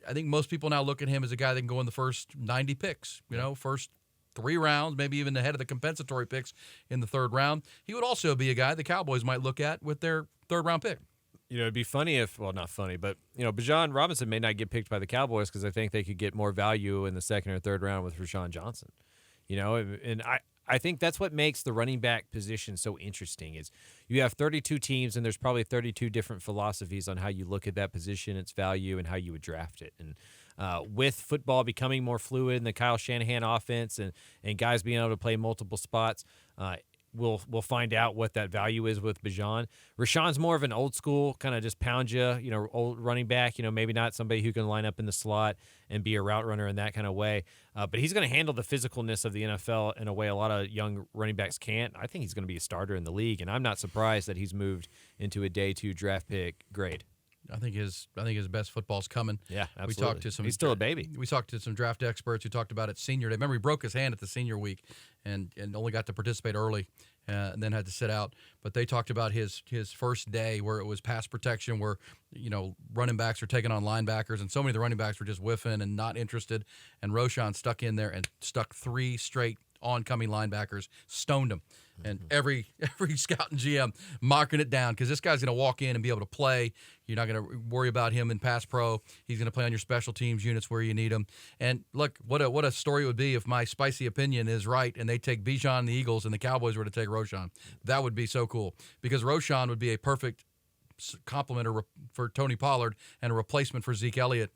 I think most people now look at him as a guy that can go in the first 90 picks, first 3 rounds, maybe even ahead of the compensatory picks in the 3rd round. He would also be a guy the Cowboys might look at with their 3rd-round pick. It'd be funny not funny, but, Bijan Robinson may not get picked by the Cowboys because I think they could get more value in the 2nd or 3rd round with Roschon Johnson. And I think that's what makes the running back position so interesting is you have 32 teams and there's probably 32 different philosophies on how you look at that position, its value, and how you would draft it. And with football becoming more fluid and the Kyle Shanahan offense and guys being able to play multiple spots, we'll find out what that value is with Bijan. Rashawn's more of an old school kind of just pound you, old running back, maybe not somebody who can line up in the slot and be a route runner in that kind of way. But he's going to handle the physicalness of the NFL in a way a lot of young running backs can't. I think he's going to be a starter in the league, and I'm not surprised that he's moved into a day 2 draft pick grade. I think his best football's coming. Yeah, absolutely. We talked to some. He's still a baby. We talked to some draft experts who talked about it senior day. Remember, he broke his hand at the senior week, and only got to participate early, and then had to sit out. But they talked about his first day where it was pass protection, where running backs were taking on linebackers, and so many of the running backs were just whiffing and not interested. And Roschon stuck in there and stuck 3 straight oncoming linebackers, stoned them. And every scout and GM marking it down because this guy's going to walk in and be able to play. You're not going to worry about him in pass pro. He's going to play on your special teams units where you need him. And look, what a story it would be if my spicy opinion is right and they take Bijan and the Eagles and the Cowboys were to take Roschon. That would be so cool because Roschon would be a perfect complement for Tony Pollard and a replacement for Zeke Elliott.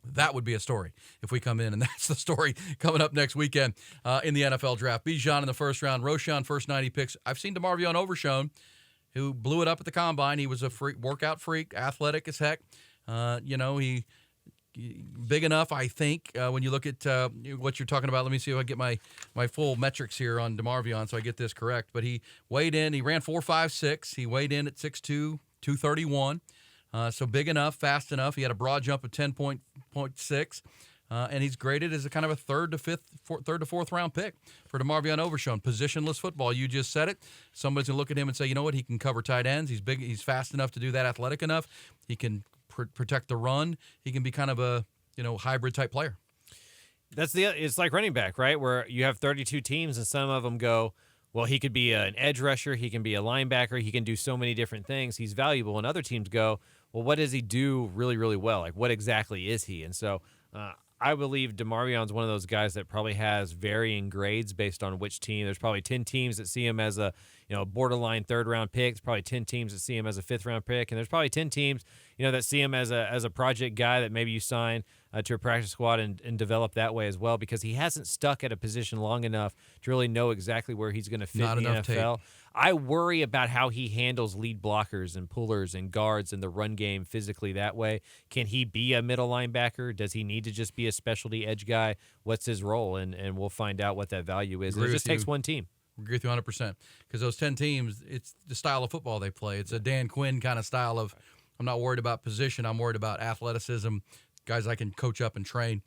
That would be a story if we come in, and that's the story coming up next weekend in the NFL draft. Bijan in the first round, Roschon first 90 picks. I've seen DeMarvion Overshown, who blew it up at the combine. He was a workout freak, athletic as heck. He big enough, I think, when you look at what you're talking about. Let me see if I get my full metrics here on DeMarvion so I get this correct. But he weighed in. He ran 4.56. He weighed in at 6'2", 231. So big enough, fast enough. He had a broad jump of 10.6, and he's graded as a kind of a 3rd to 4th round pick for DeMarvion Overshown. Positionless football, you just said it. Somebody's going to look at him and say, you know what, he can cover tight ends. He's big, he's fast enough to do that, athletic enough. He can protect the run. He can be kind of a hybrid type player. It's like running back, right, where you have 32 teams and some of them go, well, he could be an edge rusher. He can be a linebacker. He can do so many different things. He's valuable. And other teams go, well, what does he do really, really well? Like, what exactly is he? And so I believe DeMarvion's one of those guys that probably has varying grades based on which team. There's probably 10 teams that see him as a borderline 3rd-round pick. There's probably 10 teams that see him as a 5th-round pick. And there's probably 10 teams that see him as a project guy that maybe you sign to a practice squad and develop that way as well because he hasn't stuck at a position long enough to really know exactly where he's going to fit in the NFL. Tape. I worry about how he handles lead blockers and pullers and guards in the run game physically that way. Can he be a middle linebacker? Does he need to just be a specialty edge guy? What's his role? And we'll find out what that value is. It just takes one team. I agree with you 100% because those 10 teams, it's the style of football they play. It's a Dan Quinn kind of style of I'm not worried about position. I'm worried about athleticism, guys I can coach up and train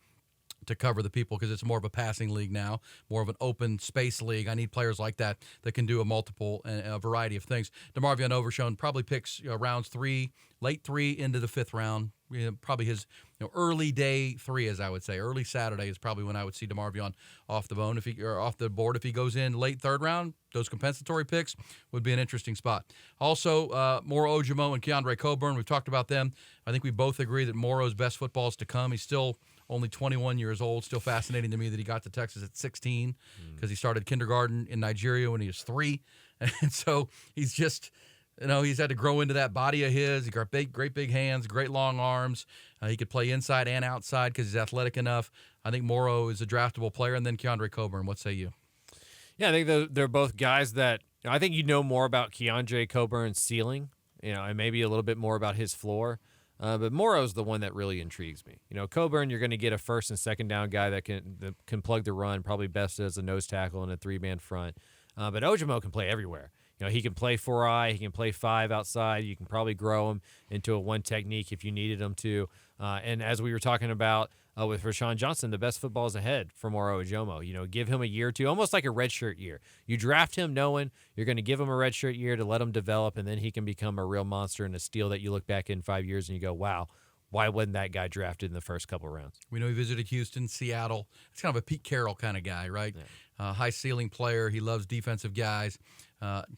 to cover the people because it's more of a passing league now, more of an open space league. I need players like that can do a variety of things. DeMarvion Overshown probably picks rounds 3, late 3 into the 5th round, probably his early day 3, as I would say. Early Saturday is probably when I would see DeMarvion off the off the board if he goes in late third round. Those compensatory picks would be an interesting spot. Also, Moro Ojomo and Keandre Coburn, we've talked about them. I think we both agree that Moro's best football is to come. He's still only 21 years old. Still fascinating to me that he got to Texas at 16 because he started kindergarten in Nigeria when he was 3. And so he's just, he's had to grow into that body of his. He's got great big hands, great long arms. He could play inside and outside because he's athletic enough. I think Moro is a draftable player. And then Keandre Coburn, what say you? Yeah, I think they're both guys that I think you know more about Keandre Coburn's ceiling, and maybe a little bit more about his floor. But Moro's the one that really intrigues me. Coburn, you're going to get a first and second down guy that can plug the run, probably best as a nose tackle in a 3-man front. But Ojomo can play everywhere. He can play 4-eye, he can play 5 outside. You can probably grow him into a 1 technique if you needed him to. And as we were talking about with Rashawn Johnson, the best football is ahead for Moro Ojomo. Give him a year or two, almost like a redshirt year. You draft him knowing you're going to give him a redshirt year to let him develop, and then he can become a real monster and a steal that you look back in 5 years and you go, wow, why wasn't that guy drafted in the first couple rounds? We know he visited Houston, Seattle. It's kind of a Pete Carroll kind of guy, right? Yeah. High ceiling player. He loves defensive guys.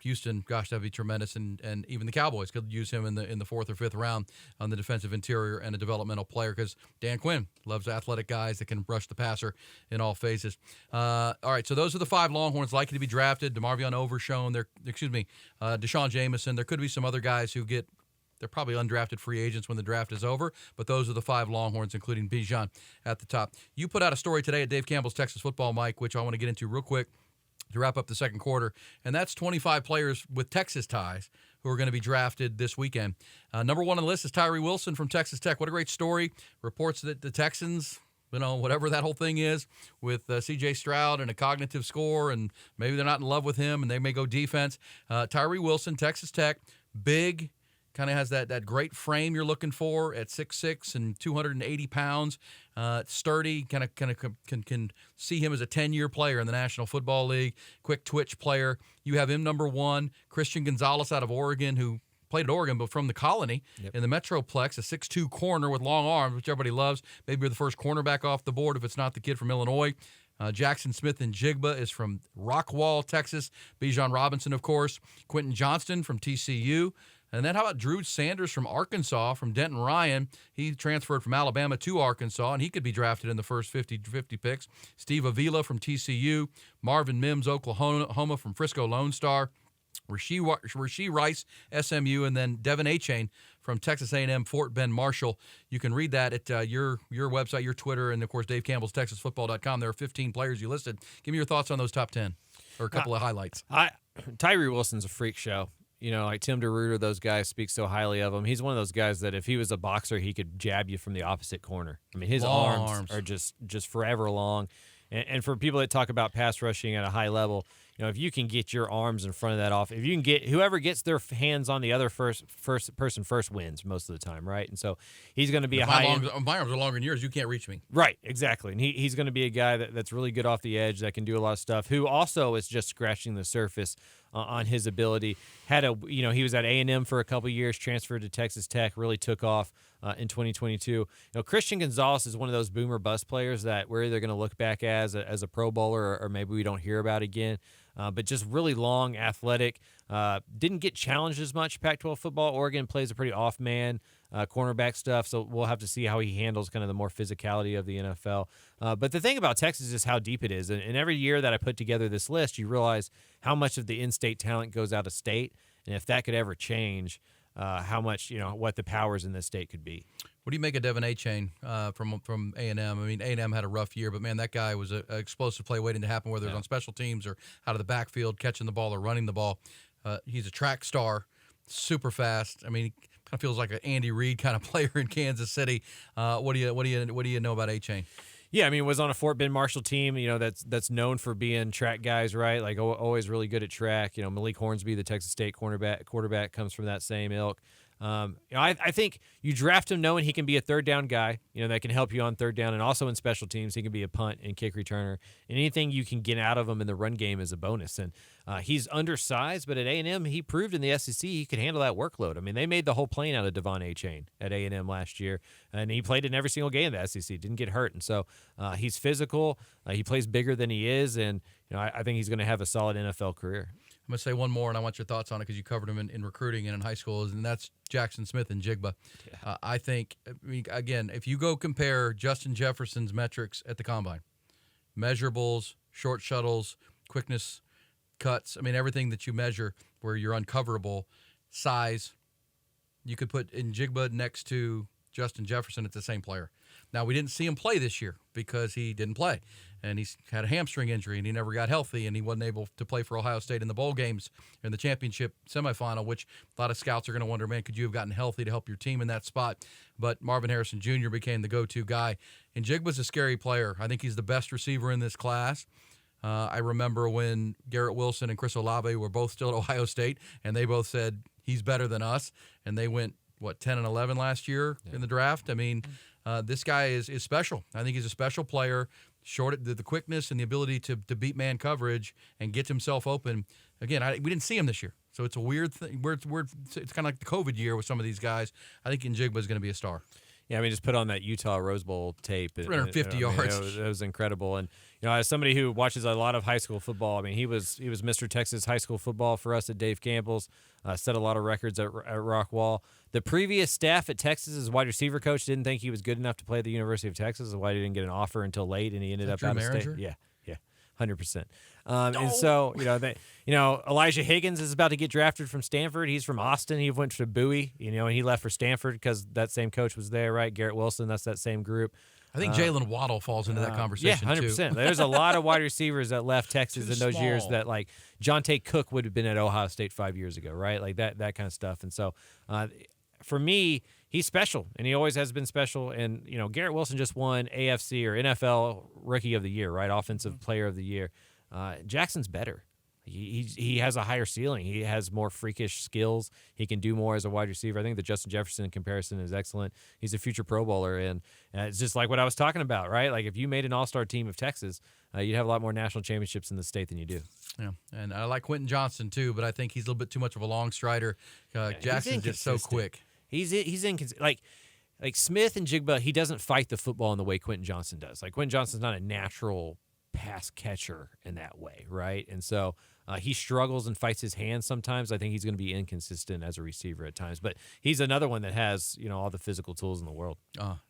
Houston, gosh, that'd be tremendous, and even the Cowboys could use him in the 4th or 5th round on the defensive interior and a developmental player because Dan Quinn loves athletic guys that can rush the passer in all phases. All right, so those are the 5 Longhorns likely to be drafted. DeMarvion Overshown, Deshaun Jameson. There could be some other guys who they're probably undrafted free agents when the draft is over, but those are the 5 Longhorns, including Bijan at the top. You put out a story today at Dave Campbell's Texas Football, Mike, which I want to get into real quick to wrap up the second quarter, and that's 25 players with Texas ties who are going to be drafted this weekend. Number 1 on the list is Tyree Wilson from Texas Tech. What a great story. Reports that the Texans, whatever that whole thing is, with C.J. Stroud and a cognitive score, and maybe they're not in love with him, and they may go defense. Tyree Wilson, Texas Tech, big, kind of has that great frame you're looking for at 6'6" and 280 pounds. Sturdy, kind of can see him as a 10-year player in the National Football League. Quick twitch player. You have him number 1. Christian Gonzalez out of Oregon, who played at Oregon, but from the Colony in the Metroplex, a 6'2" corner with long arms, which everybody loves. Maybe you're the first cornerback off the board if it's not the kid from Illinois. Jackson Smith and Jigba is from Rockwall, Texas. Bijan Robinson, of course. Quentin Johnston from TCU. And then how about Drew Sanders from Arkansas, from Denton Ryan? He transferred from Alabama to Arkansas, and he could be drafted in the first 50 picks. Steve Avila from TCU. Marvin Mims, Oklahoma, from Frisco Lone Star. Rasheed Rice, SMU, and then Devin Achane from Texas A&M, Fort Bend Marshall. You can read that at your website, your Twitter, and, of course, Dave Campbell's TexasFootball.com. There are 15 players you listed. Give me your thoughts on those top 10, or a couple of highlights. Tyree Wilson's a freak show. Like Tim DeRuyter, those guys speak so highly of him. He's one of those guys that if he was a boxer, he could jab you from the opposite corner. I mean, his arms are just forever long. And for people that talk about pass rushing at a high level, if you can get your arms in front of that off, if you can get whoever gets their hands on the other first person first wins most of the time, right? And so he's going to be my arms are longer than yours. You can't reach me. Right, exactly. And he's going to be a guy that's really good off the edge, that can do a lot of stuff, who also is just scratching the surface on his ability. He was at A&M for a couple years, transferred to Texas Tech, really took off in 2022. Christian Gonzalez is one of those boomer bust players that we're either going to look back as a Pro Bowler or maybe we don't hear about again. But just really long, athletic. Didn't get challenged as much. Pac-12 football. Oregon plays a pretty off-man cornerback stuff, so we'll have to see how he handles kind of the more physicality of the NFL. But the thing about Texas is how deep it is. And every year that I put together this list, you realize how much of the in-state talent goes out of state. And if that could ever change, how much, what the powers in this state could be. What do you make of Devin Achane from A&M? I mean, A&M had a rough year, but, man, that guy was an explosive play waiting to happen, whether it was on special teams or out of the backfield, catching the ball or running the ball. He's a track star, super fast. I mean, he kind of feels like an Andy Reid kind of player in Kansas City. What do you know about Achane? Yeah, I mean, was on a Fort Bend Marshall team, that's known for being track guys, right? Like always really good at track. Malik Hornsby, the Texas State quarterback, comes from that same ilk. I think you draft him knowing he can be a third down guy, that can help you on third down, and also in special teams. He can be a punt and kick returner. And anything you can get out of him in the run game is a bonus. And he's undersized, but at A&M, he proved in the SEC he could handle that workload. I mean, they made the whole plane out of Devon Achane at A&M last year, and he played in every single game of the SEC, didn't get hurt. And so he's physical. He plays bigger than he is, and I think he's going to have a solid NFL career. I'm going to say one more, and I want your thoughts on it because you covered him in recruiting and in high school, and that's Jackson Smith and Jigba. Yeah. I think, again, if you go compare Justin Jefferson's metrics at the Combine, measurables, short shuttles, quickness, cuts, everything that you measure where you're uncoverable, size, you could put in Jigba next to Justin Jefferson. It's the same player. Now, we didn't see him play this year because he didn't play, and he's had a hamstring injury, and he never got healthy, and he wasn't able to play for Ohio State in the bowl games in the championship semifinal, which a lot of scouts are going to wonder, man, could you have gotten healthy to help your team in that spot? But Marvin Harrison Jr. became the go-to guy, and Jigba's a scary player. I think he's the best receiver in this class. I remember when Garrett Wilson and Chris Olave were both still at Ohio State, and they both said he's better than us, and they went, 10 and 11 last year in the draft? This guy is special. I think he's a special player. The quickness and the ability to beat man coverage and get himself open. Again, we didn't see him this year, so it's a weird thing. It's kind of like the COVID year with some of these guys. I think Njigba is going to be a star. Yeah, just put on that Utah Rose Bowl tape. 350 yards. It was incredible. And as somebody who watches a lot of high school football, he was Mr. Texas high school football for us at Dave Campbell's. Set a lot of records at Rockwall. The previous staff at Texas, as wide receiver coach, didn't think he was good enough to play at the University of Texas. That's why he didn't get an offer until late, and he ended up out of state. Yeah, 100%. And so Elijah Higgins is about to get drafted from Stanford. He's from Austin. He went to Bowie, and he left for Stanford because that same coach was there, right? Garrett Wilson, that's that same group. I think Jalen Waddle falls into that conversation, 100%. There's a lot of wide receivers that left Texas in those years that, like, Jonte Cook would have been at Ohio State 5 years ago, right? Like that kind of stuff. And so for me, he's special, and he always has been special. And, Garrett Wilson just won AFC or NFL Rookie of the Year, right? Offensive Player of the Year. Jackson's better. He has a higher ceiling. He has more freakish skills. He can do more as a wide receiver. I think the Justin Jefferson comparison is excellent. He's a future Pro Bowler, and it's just like what I was talking about, right? Like if you made an all-star team of Texas, you'd have a lot more national championships in the state than you do. Yeah, and I like Quentin Johnson too, but I think he's a little bit too much of a long strider. Jackson's just so quick. He's inconsistent. Like Smith and Jigba, he doesn't fight the football in the way Quentin Johnson does. Like Quentin Johnson's not a natural pass catcher in that way, right? And so he struggles and fights his hands sometimes. I think he's going to be inconsistent as a receiver at times, but he's another one that has all the physical tools in the world.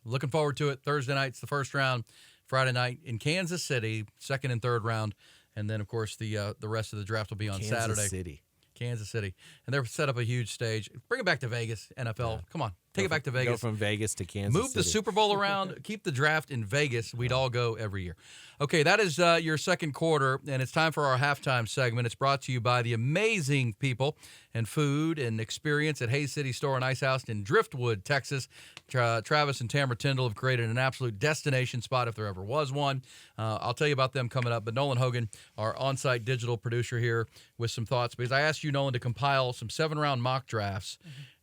Looking forward to it. Thursday night's the first round. Friday night in Kansas City, second and third round, and then of course the rest of the draft will be on Saturday. Kansas City, and they're set up a huge stage. Bring it back to Vegas, NFL. Yeah. Come on, take it back to Vegas. Go from Vegas to Kansas Move City. The Super Bowl around. Keep the draft in Vegas. We'd all go every year. Okay, that is your second quarter, and it's time for our halftime segment. It's brought to you by the amazing people and food and experience at Hayes City Store and Ice House in Driftwood, Texas. Travis and Tamara Tyndall have created an absolute destination spot if there ever was one. I'll tell you about them coming up, but Nolan Hogan, our on-site digital producer here, with some thoughts, because I asked you, Nolan, to compile some 7-round mock drafts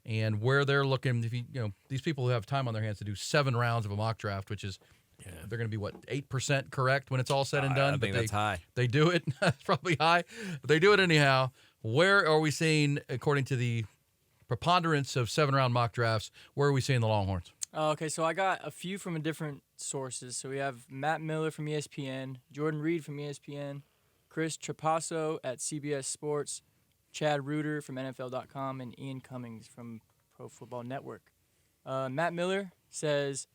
and where they're looking. If these people who have time on their hands to do 7 rounds of a mock draft, which is they're going to be 8% correct when it's all said and done. I think that's high. They do it. It's probably high, but they do it anyhow. Where are we seeing, according to the preponderance of 7-round mock drafts, where are we seeing the Longhorns? Okay, so I got a few from different sources. So we have Matt Miller from ESPN, Jordan Reed from ESPN, Chris Trapasso at CBS Sports, Chad Reuter from NFL.com, and Ian Cummings from Pro Football Network. Matt Miller says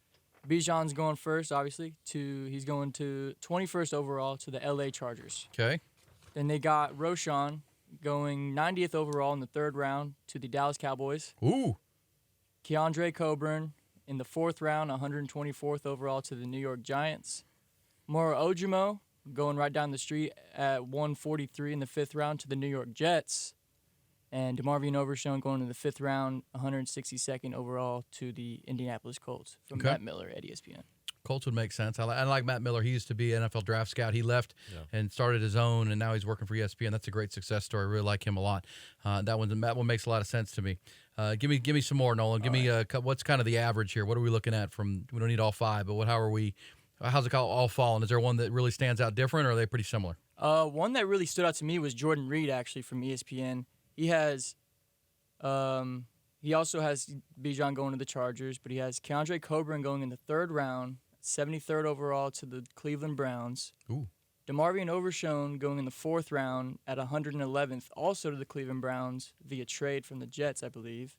Bijan's going first, obviously. He's going to 21st overall to the LA Chargers. Okay. Then they got Roshan going 90th overall in the 3rd round to the Dallas Cowboys. Ooh. Keandre Coburn in the 4th round, 124th overall to the New York Giants. Moro Ojomo going right down the street at 143 in the 5th round to the New York Jets. And DeMarvion Overshown going in the 5th round, 162nd overall to the Indianapolis Colts from Matt Miller at ESPN. Colts would make sense. I like Matt Miller. He used to be an NFL draft scout. He left and started his own, and now he's working for ESPN. That's a great success story. I really like him a lot. That one makes a lot of sense to me. Give me some more, Nolan. Give me what's kind of the average here. What are we looking at from? We don't need all 5, but how's it all falling? Is there one that really stands out different, or are they pretty similar? One that really stood out to me was Jordan Reed, actually, from ESPN. He also has Bijan going to the Chargers, but he has Keandre Coburn going in the 3rd round, 73rd overall to the Cleveland Browns. Ooh. DeMarvion Overshown going in the 4th round at 111th, also to the Cleveland Browns via trade from the Jets, I believe.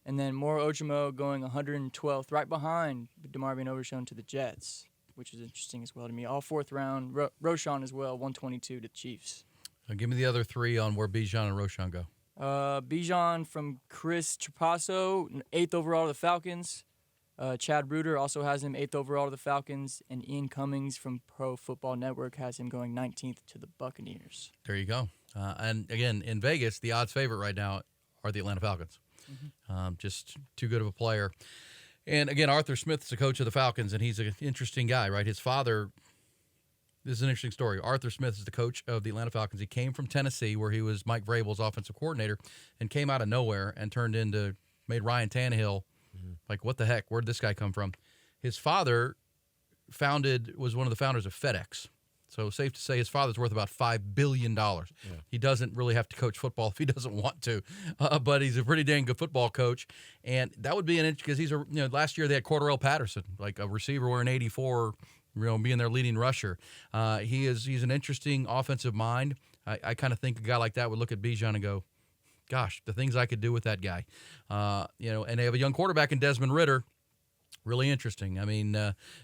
And then Moro Ojomo going 112th, right behind DeMarvion Overshown to the Jets, which is interesting as well to me. All 4th round, Roschon as well, 122 to the Chiefs. Give me the other 3 on where Bijan and Roschon go. Bijan from Chris Trapasso, 8th overall to the Falcons. Chad Reuter also has him 8th overall to the Falcons, and Ian Cummings from Pro Football Network has him going 19th to the Buccaneers. There you go. And again, in Vegas, the odds favorite right now are the Atlanta Falcons. Mm-hmm. Just too good of a player. And again, Arthur Smith is the coach of the Falcons, and he's an interesting guy, right? His father, this is an interesting story. Arthur Smith is the coach of the Atlanta Falcons. He came from Tennessee, where he was Mike Vrabel's offensive coordinator, and came out of nowhere and made Ryan Tannehill. Like, what the heck? Where'd this guy come from? His father was one of the founders of FedEx. So safe to say his father's worth about $5 billion. Yeah. He doesn't really have to coach football if he doesn't want to, but he's a pretty dang good football coach. And that would be an because last year they had Cordarrelle Patterson, like a receiver wearing 84, being their leading rusher. He's an interesting offensive mind. I kind of think a guy like that would look at Bijan and go, gosh, the things I could do with that guy. And they have a young quarterback in Desmond Ridder. Really interesting. I mean,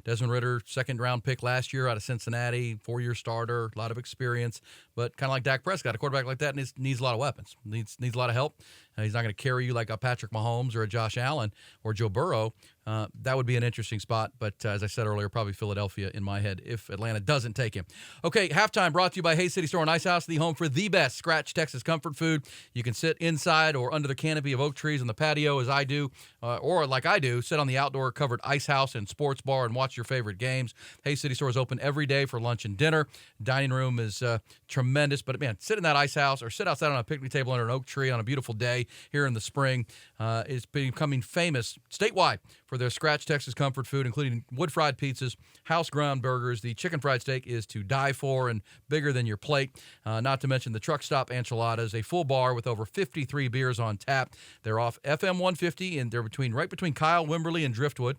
Desmond Ridder, 2nd-round pick last year out of Cincinnati, 4-year starter, a lot of experience, but kind of like Dak Prescott, a quarterback like that needs a lot of weapons, needs a lot of help. He's not going to carry you like a Patrick Mahomes or a Josh Allen or Joe Burrow. That would be an interesting spot, but as I said earlier, probably Philadelphia in my head if Atlanta doesn't take him. Okay, halftime brought to you by Hayes City Store and Ice House, the home for the best Scratch Texas comfort food. You can sit inside or under the canopy of oak trees on the patio as I do, or like I do, sit on the outdoor covered ice house and sports bar and watch your favorite games. Hayes City Store is open every day for lunch and dinner. Dining room is tremendous, but man, sit in that ice house or sit outside on a picnic table under an oak tree on a beautiful day here in the spring. It's becoming famous statewide for their Scratch Texas comfort food, including wood-fried pizzas, house-ground burgers. The chicken fried steak is to die for and bigger than your plate. Not to mention the truck stop enchiladas, a full bar with over 53 beers on tap. They're off FM 150, and they're right between Kyle, Wimberley, and Driftwood,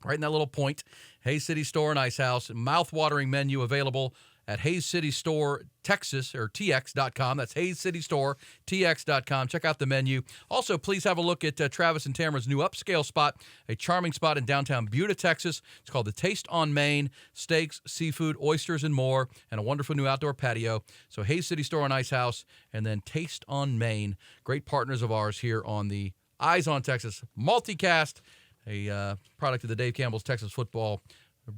right in that little point. Hayes City Store and Ice House, mouth-watering menu available at Hayes City Store Texas or TX.com. That's Hayes City Store TX.com. Check out the menu. Also, please have a look at Travis and Tamara's new upscale spot, a charming spot in downtown Buda, Texas. It's called the Taste on Main. Steaks, seafood, oysters, and more, and a wonderful new outdoor patio. So Hayes City Store and Ice House, and then Taste on Main. Great partners of ours here on the Eyes on Texas multicast, a product of the Dave Campbell's Texas Football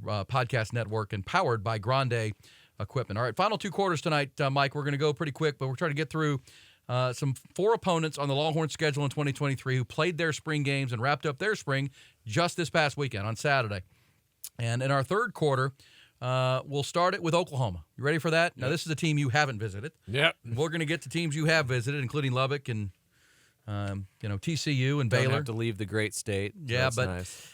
Podcast Network, and powered by Grande Equipment. All right, final 2 quarters tonight, Mike. We're going to go pretty quick, but we're trying to get through some 4 opponents on the Longhorns schedule in 2023 who played their spring games and wrapped up their spring just this past weekend on Saturday. And in our 3rd quarter, we'll start it with Oklahoma. You ready for that? Yep. Now, this is a team you haven't visited. Yep. We're going to get to teams you have visited, including Lubbock and TCU and Baylor. Don't have to leave the great state. So yeah, but nice.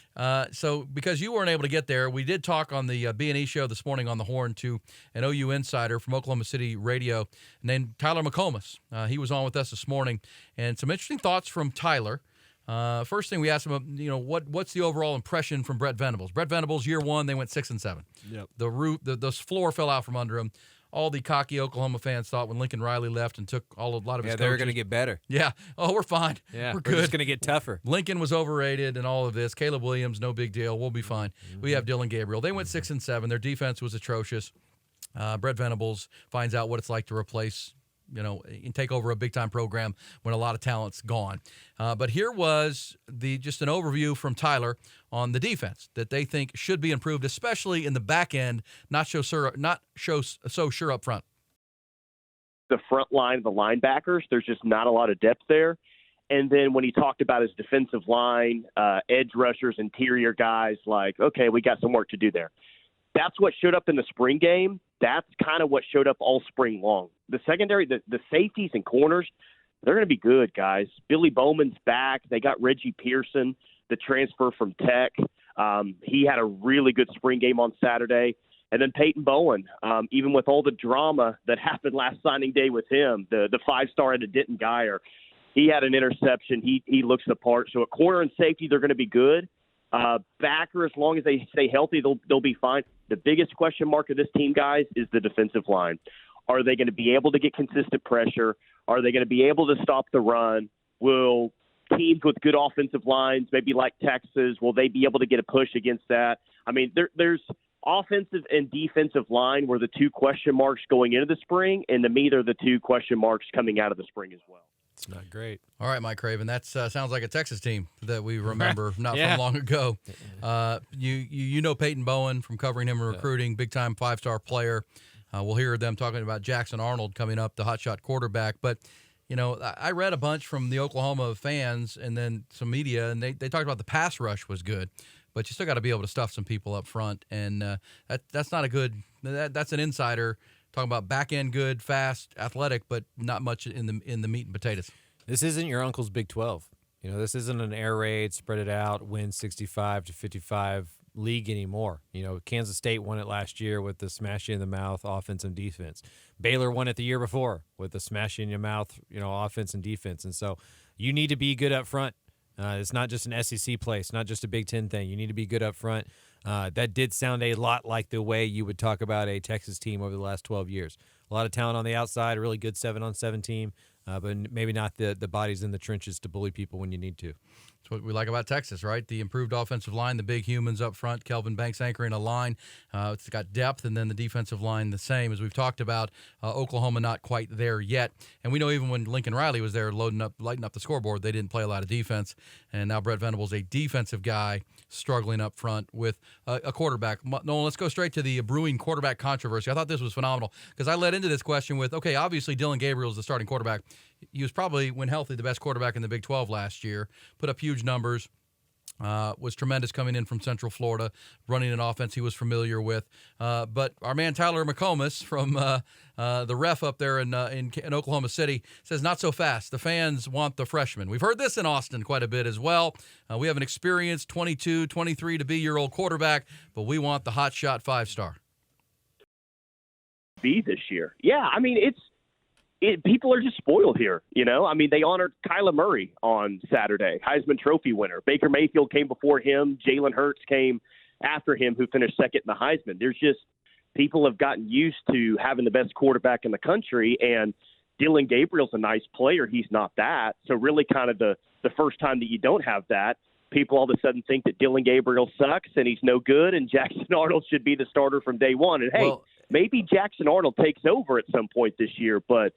So because you weren't able to get there, we did talk on the B&E show this morning on the Horn to an OU insider from Oklahoma City radio named Tyler McComas. He was on with us this morning, and some interesting thoughts from Tyler. First thing we asked him, what's the overall impression from Brett Venables? Brett Venables, year 1, they went 6-7. Yep. The floor fell out from under him. All the cocky Oklahoma fans thought when Lincoln Riley left and took a lot of his coaches. They were going to get better. Yeah. Oh, we're fine. Yeah, we're good. We're just going to get tougher. Lincoln was overrated and all of this. Caleb Williams, no big deal. We'll be fine. Mm-hmm. We have Dylan Gabriel. They went 6-7. Their defense was atrocious. Brett Venables finds out what it's like to replace, and take over a big-time program when a lot of talent's gone. But here was just an overview from Tyler on the defense that they think should be improved, especially in the back end, not so sure up front. The front line of the linebackers, there's just not a lot of depth there. And then when he talked about his defensive line, edge rushers, interior guys, okay, we got some work to do there. That's what showed up in the spring game. That's kind of what showed up all spring long. The secondary, the safeties and corners, they're going to be good, guys. Billy Bowman's back. They got Reggie Pearson, the transfer from Tech. He had a really good spring game on Saturday. And then Peyton Bowen, even with all the drama that happened last signing day with him, the 5-star at a Denton Geyer, he had an interception. He looks the part. So at corner and safety, they're going to be good. Backer, as long as they stay healthy, they'll be fine. The biggest question mark of this team, guys, is the defensive line. Are they going to be able to get consistent pressure? Are they going to be able to stop the run? Will teams with good offensive lines, maybe like Texas, will they be able to get a push against that? I mean, there's offensive and defensive line were the two question marks going into the spring, and to me, they're the two question marks coming out of the spring as well. It's not great. All right, Mike Craven. That sounds like a Texas team that we remember not from long ago. You know Peyton Bowen from covering him in recruiting, big-time 5-star player. We'll hear them talking about Jackson Arnold coming up, the hotshot quarterback. But, you know, I read a bunch from the Oklahoma fans and then some media, and they talked about the pass rush was good. But you still got to be able to stuff some people up front, and that's not a good that's an insider talking about back end good, fast, athletic, but not much in the meat and potatoes. This isn't your uncle's Big 12. You know, this isn't an air raid, spread it out, win 65-55 league anymore. You know, Kansas State won it last year with the smash you in the mouth offense and defense. Baylor won it the year before with the smash you in your mouth, you know, offense and defense. And so you need to be good up front. It's not just an SEC play. It's not just a Big Ten thing. You need to be good up front. That did sound a lot like the way you would talk about a Texas team over the last 12 years. A lot of talent on the outside, a really good 7-on-7 team, but maybe not the bodies in the trenches to bully people when you need to. That's what we like about Texas, right? The improved offensive line, the big humans up front, Kelvin Banks anchoring a line. It's got depth, and then the defensive line the same. As we've talked about, Oklahoma not quite there yet. And we know even when Lincoln Riley was there lighting up the scoreboard, they didn't play a lot of defense. And now Brett Venables, a defensive guy, struggling up front with a quarterback. Nolan, let's go straight to the brewing quarterback controversy. I thought this was phenomenal because I led into this question with, okay, obviously Dylan Gabriel is the starting quarterback. He was probably, when healthy, the best quarterback in the Big 12 last year. Put up huge numbers. Was tremendous coming in from Central Florida, running an offense he was familiar with. But our man Tyler McComas from the ref up there in Oklahoma City says not so fast. The fans want the freshman. We've heard this in Austin quite a bit as well. We have an experienced 22, 23 to be year old quarterback, but we want the hotshot 5-star. Be this year. Yeah, I mean, people are just spoiled here, you know? I mean, they honored Kyler Murray on Saturday, Heisman Trophy winner. Baker Mayfield came before him. Jalen Hurts came after him, who finished second in the Heisman. There's just people have gotten used to having the best quarterback in the country, and Dylan Gabriel's a nice player. He's not that. So really kind of the first time that you don't have that, people all of a sudden think that Dylan Gabriel sucks and he's no good, and Jackson Arnold should be the starter from day one. And, hey, maybe Jackson Arnold takes over at some point this year, but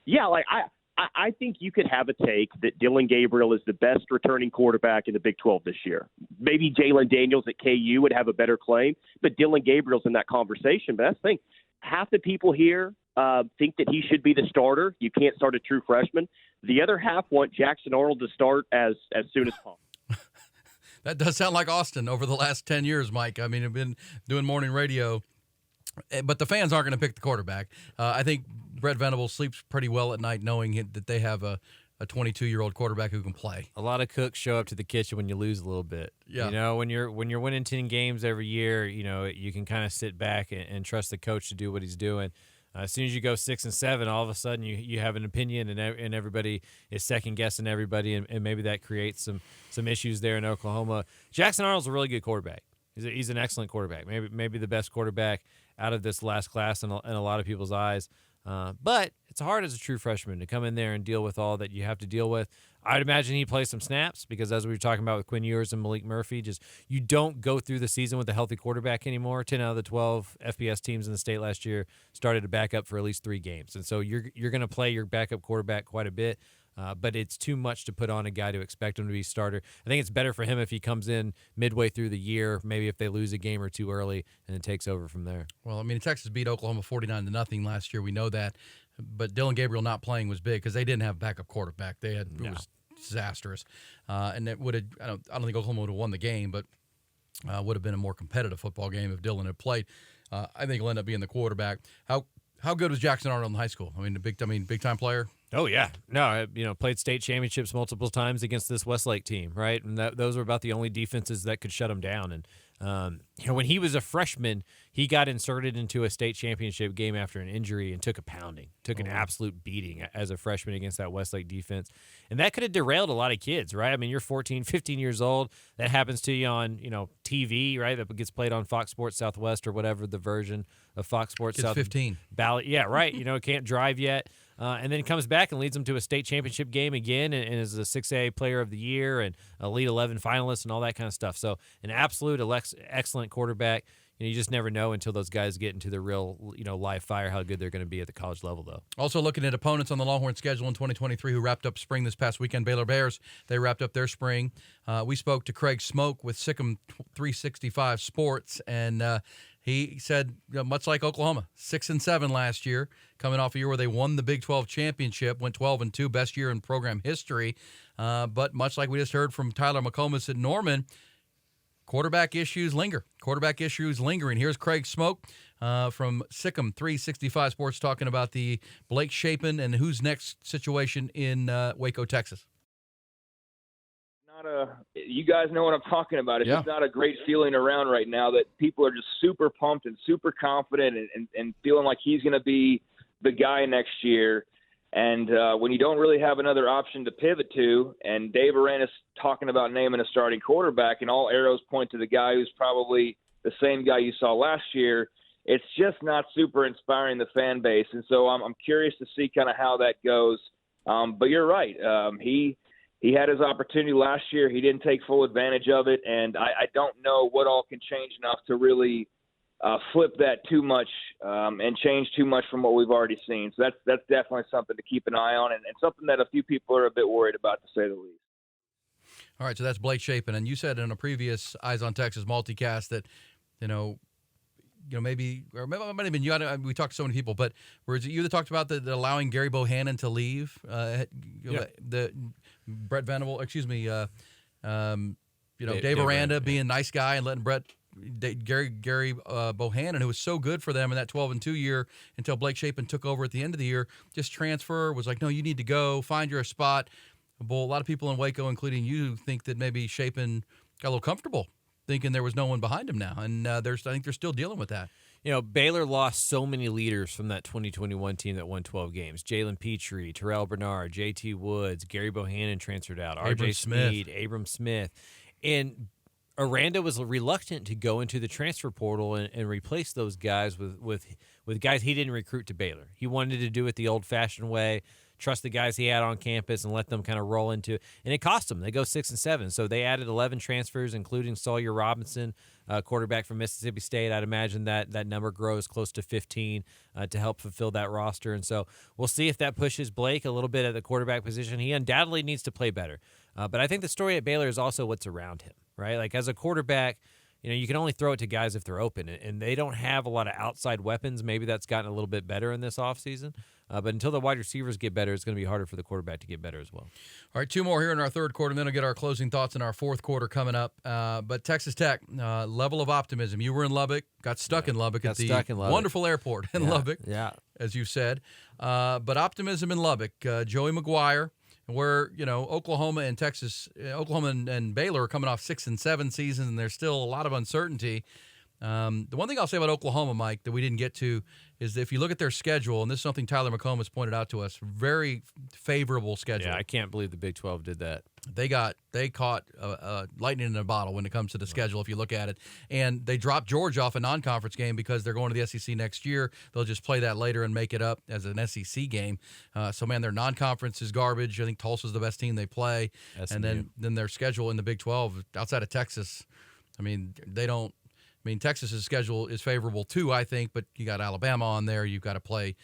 yeah, like I think you could have a take that Dylan Gabriel is the best returning quarterback in the Big 12 this year. Maybe Jalen Daniels at KU would have a better claim, but Dylan Gabriel's in that conversation. But that's the thing. Half the people here think that he should be the starter. You can't start a true freshman. The other half want Jackson Arnold to start as soon as possible. That does sound like Austin over the last 10 years, Mike. I mean, I've been doing morning radio, but the fans aren't going to pick the quarterback. I think Brett Venables sleeps pretty well at night knowing that they have a 22-year-old quarterback who can play. A lot of cooks show up to the kitchen when you lose a little bit. Yeah. You know, when you're winning 10 games every year, you know, you can kind of sit back and trust the coach to do what he's doing. As soon as you go 6 and 7, all of a sudden you have an opinion, and everybody is second guessing everybody, and maybe that creates some issues there in Oklahoma. Jackson Arnold's a really good quarterback. He's an excellent quarterback. Maybe the best quarterback out of this last class in a lot of people's eyes. But it's hard as a true freshman to come in there and deal with all that you have to deal with. I'd imagine he plays some snaps because, as we were talking about with Quinn Ewers and Malik Murphy, just you don't go through the season with a healthy quarterback anymore. 10 out of the 12 FBS teams in the state last year started to back up for at least 3 games. And so you're going to play your backup quarterback quite a bit. But it's too much to put on a guy to expect him to be starter. I think it's better for him if he comes in midway through the year, maybe if they lose a game or two early, and then takes over from there. Well, I mean, Texas beat Oklahoma 49-0 last year. We know that. But Dylan Gabriel not playing was big because they didn't have a backup quarterback. It was disastrous. And it would have – I don't think Oklahoma would have won the game, but would have been a more competitive football game if Dylan had played. I think he'll end up being the quarterback. How good was Jackson Arnold in high school? I mean, big time player? Oh yeah, no, played state championships multiple times against this Westlake team, right? And those were about the only defenses that could shut them down. And when he was a freshman, he got inserted into a state championship game after an injury and took a pounding, took an absolute beating as a freshman against that Westlake defense. And that could have derailed a lot of kids, right? I mean, you're 14, 15 years old. That happens to you on, TV, right? That gets played on Fox Sports Southwest or whatever the version of Fox Sports It's South. 15. Ballot. Yeah, right. Can't drive yet. And then comes back and leads them to a state championship game again and is a 6A player of the year and Elite 11 finalist and all that kind of stuff. So an absolute excellent quarterback. You just never know until those guys get into the real, live fire how good they're going to be at the college level, though. Also looking at opponents on the Longhorn schedule in 2023 who wrapped up spring this past weekend. Baylor Bears, they wrapped up their spring. We spoke to Craig Smoke with Sikkim 365 Sports, and he said, much like Oklahoma, 6-7 last year, coming off a year where they won the Big 12 championship, went 12-2, best year in program history. But much like we just heard from Tyler McComas at Norman, quarterback issues linger. Quarterback issues lingering. Here's Craig Smoke from Sikkim 365 Sports talking about the Blake Shapen and who's next situation in Waco, Texas. You guys know what I'm talking about. It's just not a great feeling around right now that people are just super pumped and super confident and feeling like he's going to be the guy next year. And when you don't really have another option to pivot to, and Dave Aranda's talking about naming a starting quarterback, and all arrows point to the guy who's probably the same guy you saw last year, it's just not super inspiring the fan base. And so I'm curious to see kind of how that goes. But you're right. He had his opportunity last year. He didn't take full advantage of it, and I don't know what all can change enough to really flip that too much and change too much from what we've already seen. So that's definitely something to keep an eye on and something that a few people are a bit worried about, to say the least. All right, so that's Blake Shapen, and you said in a previous Eyes on Texas multicast that, maybe it might have been you. We talked to so many people, but was it you that talked about the allowing Gary Bohannon to leave? The Brett Venable, Dave Aranda being a nice guy and letting Gary Bohannon, who was so good for them in that 12-2 year until Blake Shapen took over at the end of the year, just transfer, was like, no, you need to go, find your spot. Well, a lot of people in Waco, including you, think that maybe Shapen got a little comfortable thinking there was no one behind him now, and I think they're still dealing with that. Baylor lost so many leaders from that 2021 team that won 12 games. Jalen Petrie, Terrell Bernard, J.T. Woods, Gary Bohannon transferred out, R.J. Smead, Abram Smith. And Aranda was reluctant to go into the transfer portal and replace those guys with guys he didn't recruit to Baylor. He wanted to do it the old-fashioned way, trust the guys he had on campus and let them kind of roll into it. And it cost them. They go 6-7. So they added 11 transfers, including Sawyer Robinson, quarterback from Mississippi State. I'd imagine that number grows close to 15 to help fulfill that roster. And so we'll see if that pushes Blake a little bit at the quarterback position. He undoubtedly needs to play better. But I think the story at Baylor is also what's around him, right? Like as a quarterback, you can only throw it to guys if they're open, and they don't have a lot of outside weapons. Maybe that's gotten a little bit better in this offseason. But until the wide receivers get better, it's going to be harder for the quarterback to get better as well. All right, two more here in our third quarter, and then we'll get our closing thoughts in our fourth quarter coming up. But Texas Tech, level of optimism. You were in Lubbock, got stuck in Lubbock at the wonderful airport in Lubbock, as you said. But optimism in Lubbock. Joey McGuire, where, Oklahoma and Texas, Oklahoma and Baylor are coming off 6-7 seasons, and there's still a lot of uncertainty. The one thing I'll say about Oklahoma, Mike, that we didn't get to is that if you look at their schedule, and this is something Tyler McComb has pointed out to us, very favorable schedule. Yeah, I can't believe the Big 12 did that. They caught lightning in a bottle when it comes to the schedule, if you look at it. And they dropped Georgia off a non-conference game because they're going to the SEC next year. They'll just play that later and make it up as an SEC game. So, man, their non-conference is garbage. I think Tulsa's the best team they play. SMU. And then their schedule in the Big 12, outside of Texas, Texas's schedule is favorable too, I think, but you got Alabama on there. You've got to play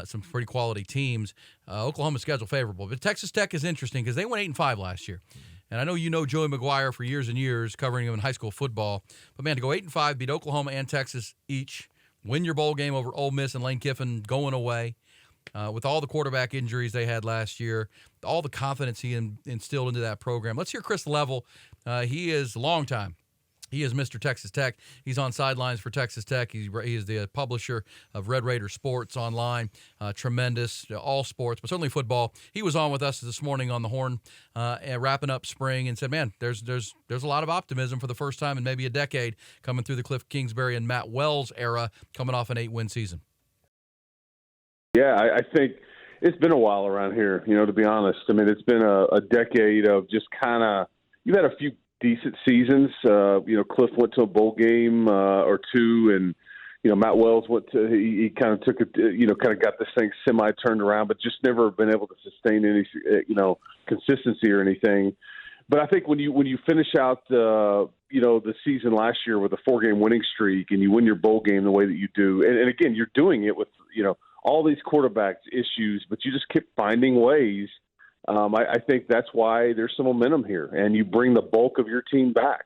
some pretty quality teams. Oklahoma's schedule favorable. But Texas Tech is interesting because they went 8-5 last year. And I know Joey McGuire for years and years, covering him in high school football. But, man, to go 8-5, beat Oklahoma and Texas each, win your bowl game over Ole Miss and Lane Kiffin going away, with all the quarterback injuries they had last year, all the confidence he instilled into that program. Let's hear Chris Level. He is a longtime He is Mr. Texas Tech. He's on sidelines for Texas Tech. He is the publisher of Red Raider Sports online. Tremendous, all sports, but certainly football. He was on with us this morning on the Horn, wrapping up spring, and said, "Man, there's a lot of optimism for the first time in maybe a decade coming through the Cliff Kingsbury and Matt Wells era, coming off an 8-win season." Yeah, I think it's been a while around here. To be honest, I mean, it's been a decade of just kind of. You've had a few decent seasons. Cliff went to a bowl game or two, and Matt Wells he kind of took it, kind of got this thing semi turned around, but just never been able to sustain any consistency or anything. But I think when you finish out the season last year with a 4-game winning streak and you win your bowl game the way that you do, and again you're doing it with all these quarterback issues, but you just keep finding ways. I think that's why there's some momentum here, and you bring the bulk of your team back.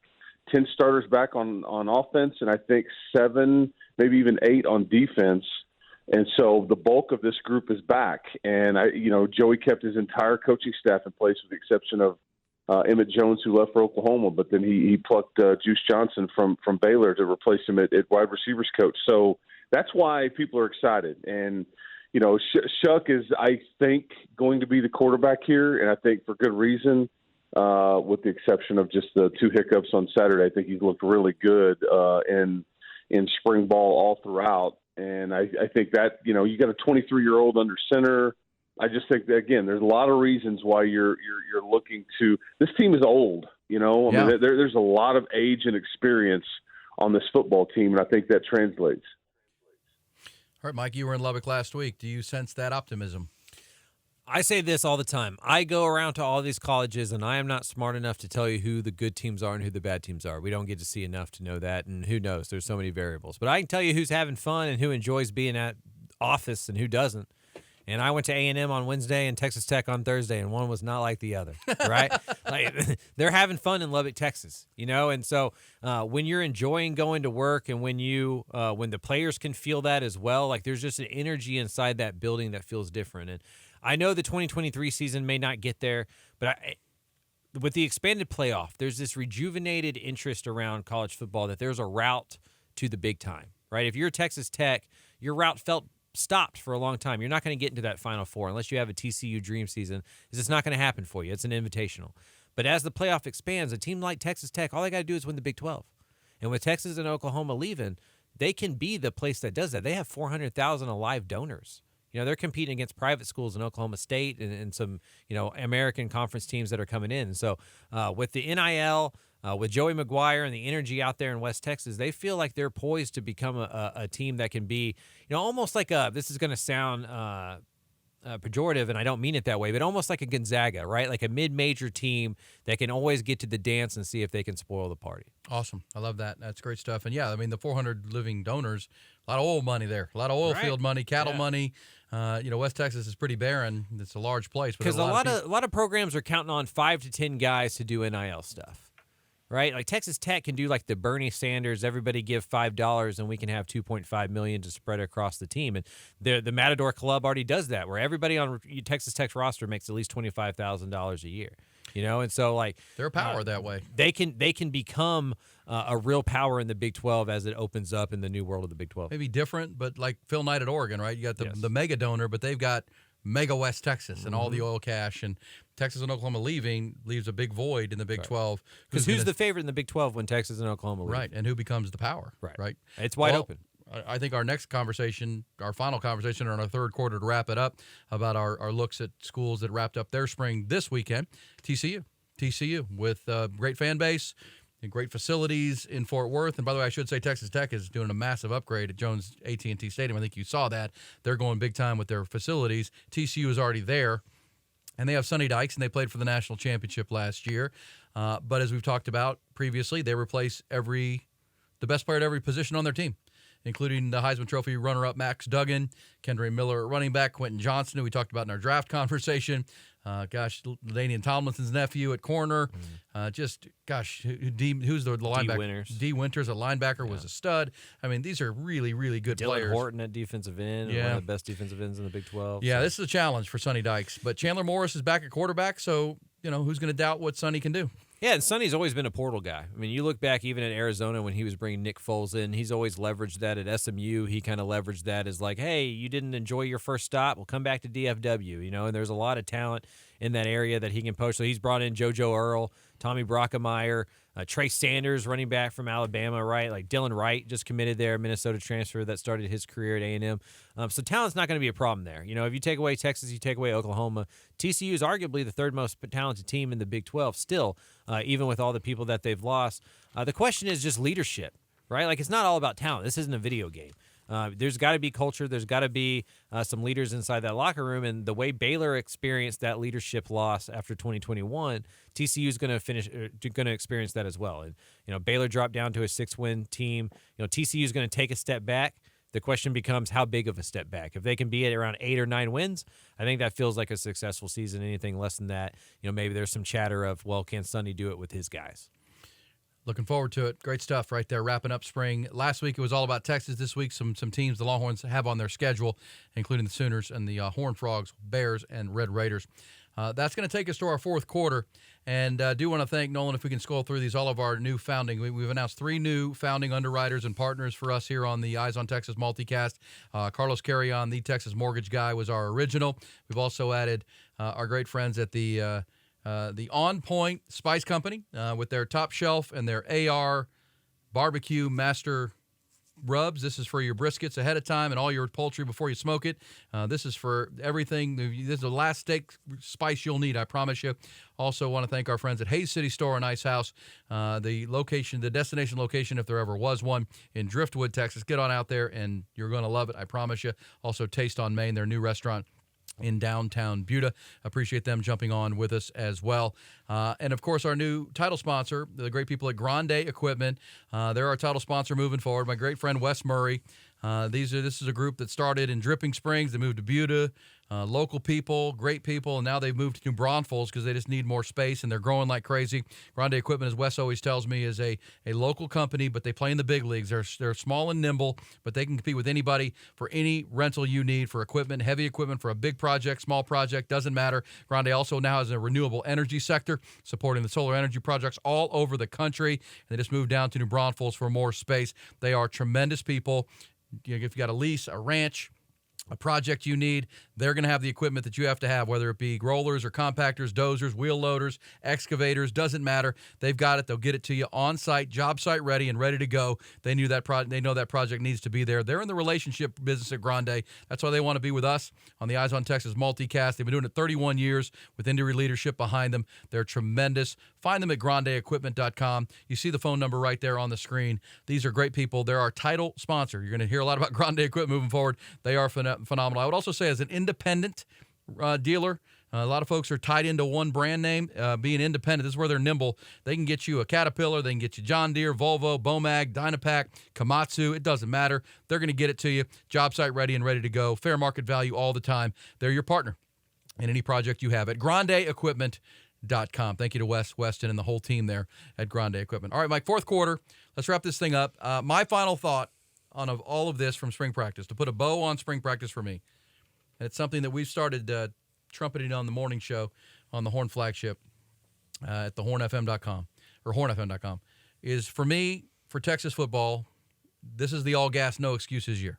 10 starters back on offense, and I think 7, maybe even 8 on defense. And so the bulk of this group is back. And Joey kept his entire coaching staff in place with the exception of Emmett Jones, who left for Oklahoma, but then he plucked Juice Johnson from Baylor to replace him at wide receivers coach. So that's why people are excited. And Shuck is, I think, going to be the quarterback here, and I think for good reason, with the exception of just the 2 hiccups on Saturday. I think he's looked really good in spring ball all throughout, and I think that you got a 23-year-old under center. I just think that, again, there's a lot of reasons why you're looking to. This team is old, I mean, there's a lot of age and experience on this football team, and I think that translates. All right, Mike, you were in Lubbock last week. Do you sense that optimism? I say this all the time. I go around to all these colleges, and I am not smart enough to tell you who the good teams are and who the bad teams are. We don't get to see enough to know that, and who knows? There's so many variables. But I can tell you who's having fun and who enjoys being at office and who doesn't. And I went to A&M on Wednesday and Texas Tech on Thursday, and one was not like the other, right? They're having fun in Lubbock, Texas, And so when you're enjoying going to work and when the players can feel that as well, there's just an energy inside that building that feels different. And I know the 2023 season may not get there, but with the expanded playoff, there's this rejuvenated interest around college football that there's a route to the big time, right? If you're Texas Tech, your route felt stopped for a long time. You're not going to get into that Final Four unless you have a TCU dream season. It's not going to happen for you. It's an invitational. But as the playoff expands, a team like Texas Tech, all they got to do is win the Big 12. And with Texas and Oklahoma leaving, they can be the place that does that. They have 400,000 alive donors. They're competing against private schools in Oklahoma State and some, American conference teams that are coming in. And so with the NIL, with Joey McGuire and the energy out there in West Texas, they feel like they're poised to become a team that can be, almost like this is going to sound pejorative, and I don't mean it that way, but almost like a Gonzaga, right? Like a mid-major team that can always get to the dance and see if they can spoil the party. Awesome. I love that. That's great stuff. And, yeah, I mean, the 400 living donors, a lot of oil money there, a lot of oil field money, cattle money. West Texas is pretty barren. It's a large place. Because a lot of programs are counting on 5 to 10 guys to do NIL stuff. Right? Like Texas Tech can do like the Bernie Sanders, everybody give $5 and we can have $2.5 million to spread across the team. And the Matador Club already does that, where everybody on Texas Tech's roster makes at least $25,000 a year. And so they're a power that way. They can become a real power in the Big 12 as it opens up in the new world of the Big 12. Maybe different, but like Phil Knight at Oregon, right? You got the mega donor, but they've got mega West Texas and all the oil cash, and Texas and Oklahoma leaves a big void in the Big 12. Because who's the favorite in the Big 12 when Texas and Oklahoma leave? Right, and who becomes the power? Right. It's wide open. I think our next conversation, our final conversation in our third quarter to wrap it up about our looks at schools that wrapped up their spring this weekend, TCU with a great fan base and great facilities in Fort Worth. And by the way, I should say Texas Tech is doing a massive upgrade at Jones AT&T Stadium. I think you saw that. They're going big time with their facilities. TCU is already there, and they have Sonny Dykes, and they played for the national championship last year. But as we've talked about previously, they replace the best player at every position on their team, including the Heisman Trophy runner-up Max Duggan, Kendra Miller at running back, Quentin Johnson, who we talked about in our draft conversation. LaDainian Tomlinson's nephew at corner. Who's the linebacker? D. Winters. D. Winters at linebacker was a stud. I mean, these are really, really good players. Dylan Horton at defensive end, one of the best defensive ends in the Big 12. Yeah, this is a challenge for Sonny Dykes. But Chandler Morris is back at quarterback, so, who's going to doubt what Sonny can do? Yeah, and Sonny's always been a portal guy. I mean, you look back even at Arizona when he was bringing Nick Foles in, he's always leveraged that. At SMU, he kind of leveraged that as like, hey, you didn't enjoy your first stop, well, come back to DFW, and there's a lot of talent in that area that he can poach. So he's brought in JoJo Earl, Tommy Brockemeyer, Trey Sanders, running back from Alabama, right? Like Dylan Wright just committed there, Minnesota transfer that started his career at A&M. So talent's not going to be a problem there. If you take away Texas, you take away Oklahoma. TCU is arguably the third most talented team in the Big 12 still, even with all the people that they've lost. The question is just leadership, right? Like, it's not all about talent. This isn't a video game. There's got to be culture. There's got to be some leaders inside that locker room. And the way Baylor experienced that leadership loss after 2021, TCU is going to experience that as well. And Baylor dropped down to a 6-win team. TCU is going to take a step back. The question becomes how big of a step back. If they can be at around 8 or 9 wins, I think that feels like a successful season. Anything less than that, maybe there's some chatter of, well, can Sonny do it with his guys? Looking forward to it. Great stuff right there, wrapping up spring. Last week it was all about Texas. This week some teams the Longhorns have on their schedule, including the Sooners and the Horned Frogs, Bears, and Red Raiders. That's going to take us to our fourth quarter. And I do want to thank Nolan, if we can scroll through these, all of our new founding. We've announced 3 new founding underwriters and partners for us here on the Eyes on Texas multicast. Carlos Carrion, the Texas Mortgage Guy, was our original. We've also added our great friends at the On Point Spice Company with their top shelf and their AR barbecue master rubs. This is for your briskets ahead of time and all your poultry before you smoke it. This is for everything. This is the last steak spice you'll need, I promise you. Also want to thank our friends at Hayes City Store and Ice House, the destination location, if there ever was one, in Driftwood, Texas. Get on out there and you're going to love it, I promise you. Also Taste on Main, their new restaurant in downtown Buda. Appreciate them jumping on with us as well. And, of course, our new title sponsor, the great people at Grande Equipment. They're our title sponsor moving forward. My great friend Wes Murray. This is a group that started in Dripping Springs. They moved to Buda. Local people, great people, and now they've moved to New Braunfels because they just need more space, and they're growing like crazy. Grande Equipment, as Wes always tells me, is a local company, but they play in the big leagues. They're small and nimble, but they can compete with anybody for any rental you need for equipment, heavy equipment for a big project, small project, doesn't matter. Grande also now has a renewable energy sector, supporting the solar energy projects all over the country. And they just moved down to New Braunfels for more space. They are tremendous people. If you got a lease, a ranch, a project you need, they're going to have the equipment that you have to have, whether it be rollers or compactors, dozers, wheel loaders, excavators, doesn't matter. They've got it. They'll get it to you on site, job site ready and ready to go. They know that project needs to be there. They're in the relationship business at Grande. That's why they want to be with us on the Eyes on Texas multicast. They've been doing it 31 years with industry leadership behind them. They're tremendous. Find them at grandeequipment.com. You see the phone number right there on the screen. These are great people. They're our title sponsor. You're going to hear a lot about Grande Equipment moving forward. They are phenomenal. I would also say, as an independent dealer, a lot of folks are tied into one brand name. Being independent, this is where they're nimble. They can get you a Caterpillar, they can get you John Deere, Volvo, Bomag, Dynapack, Komatsu. It doesn't matter. They're going to get it to you, job site ready and ready to go. Fair market value all the time. They're your partner in any project you have at grandeequipment.com. Thank you to Wes Weston and the whole team there at Grande Equipment. All right, Mike, fourth quarter. Let's wrap this thing up. My final thought on all of this from spring practice, to put a bow on spring practice for me. And it's something that we've started trumpeting on the morning show on the Horn flagship at thehornfm.com or hornfm.com, is for me, for Texas football, this is the all gas, no excuses year.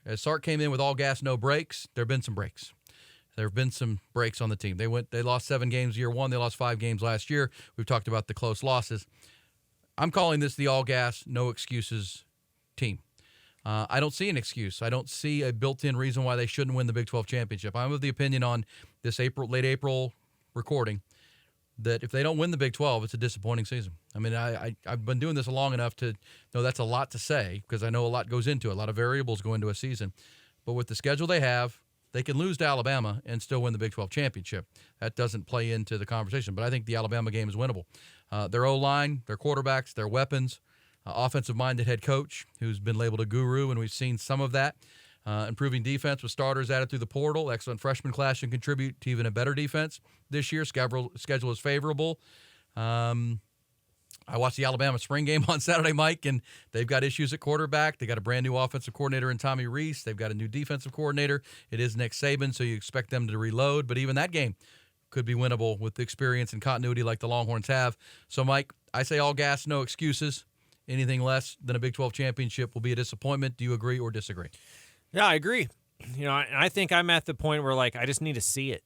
As Sark came in with all gas, no breaks, there have been some breaks. There have been some breaks on the team. They lost 7 games year one. They lost 5 games last year. We've talked about the close losses. I'm calling this the all gas, no excuses team. I don't see an excuse. I don't see a built-in reason why they shouldn't win the Big 12 championship. I'm of the opinion on this late April recording that if they don't win the Big 12, it's a disappointing season. I mean, I've been doing this long enough to know that's a lot to say because I know a lot goes into it. A lot of variables go into a season. But with the schedule they have, they can lose to Alabama and still win the Big 12 championship. That doesn't play into the conversation, but I think the Alabama game is winnable. Their O-line, their quarterbacks, their weapons, offensive-minded head coach who's been labeled a guru, and we've seen some of that. Improving defense with starters added through the portal. Excellent freshman class can contribute to even a better defense this year. Schedule is favorable. I watched the Alabama spring game on Saturday, Mike, and they've got issues at quarterback. They got a brand-new offensive coordinator in Tommy Rees. They've got a new defensive coordinator. It is Nick Saban, so you expect them to reload. But even that game, could be winnable with the experience and continuity like the Longhorns have. So, Mike, I say all gas, no excuses. Anything less than a Big 12 championship will be a disappointment. Do you agree or disagree? Yeah, I agree. I think I'm at the point where like I just need to see it.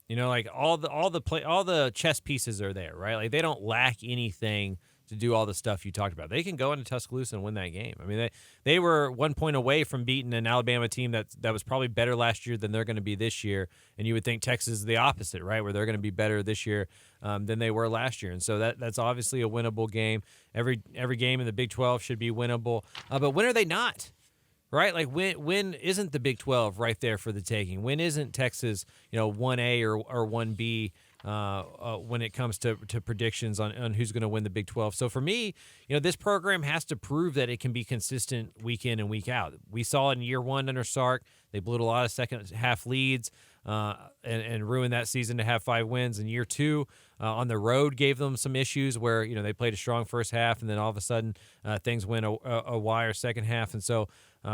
Like all the chess pieces are there, right? Like they don't lack anything to do all the stuff you talked about. They can go into Tuscaloosa and win that game. I mean, they were 1 point away from beating an Alabama team that was probably better last year than they're going to be this year. And you would think Texas is the opposite, right? Where they're going to be better this year than they were last year. And so that's obviously a winnable game. Every game in the Big 12 should be winnable. But when are they not? Right? Like when isn't the Big 12 right there for the taking? When isn't Texas, 1A or 1B when it comes to predictions on who's going to win the Big 12? So for me, this program has to prove that it can be consistent week in and week out. We saw in year one under Sark, they blew a lot of second half leads and ruined that season to have 5 wins. In year two, on the road, gave them some issues where they played a strong first half and then all of a sudden things went a wire second half. And so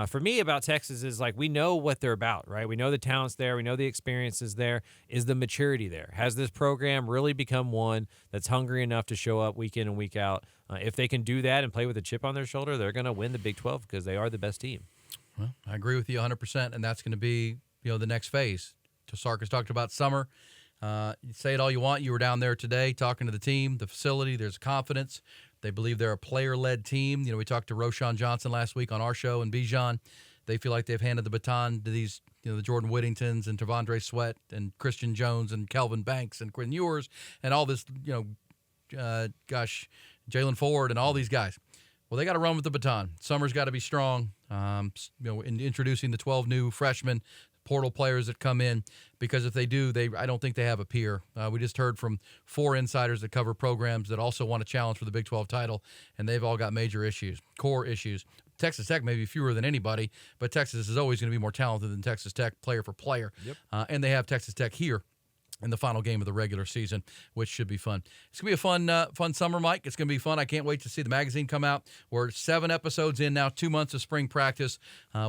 for me about Texas is like we know what they're about, right? We know the talent's there. We know the experience is there. Is the maturity there? Has this program really become one that's hungry enough to show up week in and week out? If they can do that and play with a chip on their shoulder, they're going to win the Big 12 because they are the best team. Well, I agree with you 100%, and that's going to be the next phase. Sark has talked about summer. You say it all you want. You were down there today talking to the team, the facility. There's confidence. They believe they're a player-led team. We talked to Roshan Johnson last week on our show and Bijan. They feel like they've handed the baton to these, the Jordan Whittingtons and Tavondre Sweat and Christian Jones and Kelvin Banks and Quinn Ewers and all this, Jalen Ford and all these guys. Well, they got to run with the baton. Summer's got to be strong. In introducing the 12 new freshmen, portal players that come in, because if they do, I don't think they have a peer. We just heard from 4 insiders that cover programs that also want a challenge for the Big 12 title, and they've all got major issues, core issues. Texas Tech maybe fewer than anybody, but Texas is always going to be more talented than Texas Tech player for player. Yep. And they have Texas Tech here in the final game of the regular season, which should be fun. It's going to be a fun summer, Mike. It's going to be fun. I can't wait to see the magazine come out. We're 7 episodes in now, 2 months of spring practice.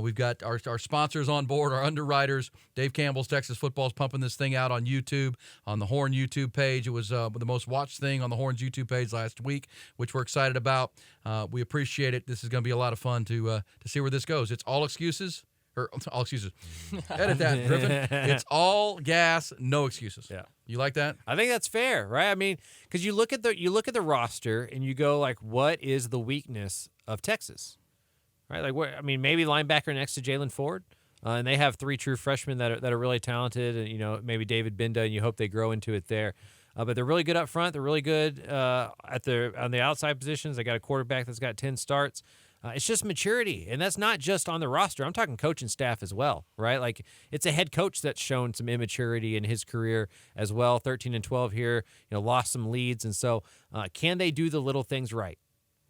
We've got our sponsors on board, our underwriters. Dave Campbell's Texas Football is pumping this thing out on YouTube, on the Horn YouTube page. It was the most watched thing on the Horn's YouTube page last week, which we're excited about. We appreciate it. This is going to be a lot of fun to see where this goes. It's all excuses. Or all excuses. Edit that, Griffin. It's all gas, no excuses. Yeah, you like that? I think that's fair, right? I mean, because you look at the roster and you go like, what is the weakness of Texas, right? Like, maybe linebacker next to Jalen Ford, and they have 3 true freshmen that are really talented, and maybe David Binda, and you hope they grow into it there. But they're really good up front. They're really good on the outside positions. They got a quarterback that's got 10 starts. It's just maturity, and that's not just on the roster. I'm talking coaching staff as well, right? Like it's a head coach that's shown some immaturity in his career as well. 13-12 here, lost some leads, and so can they do the little things right?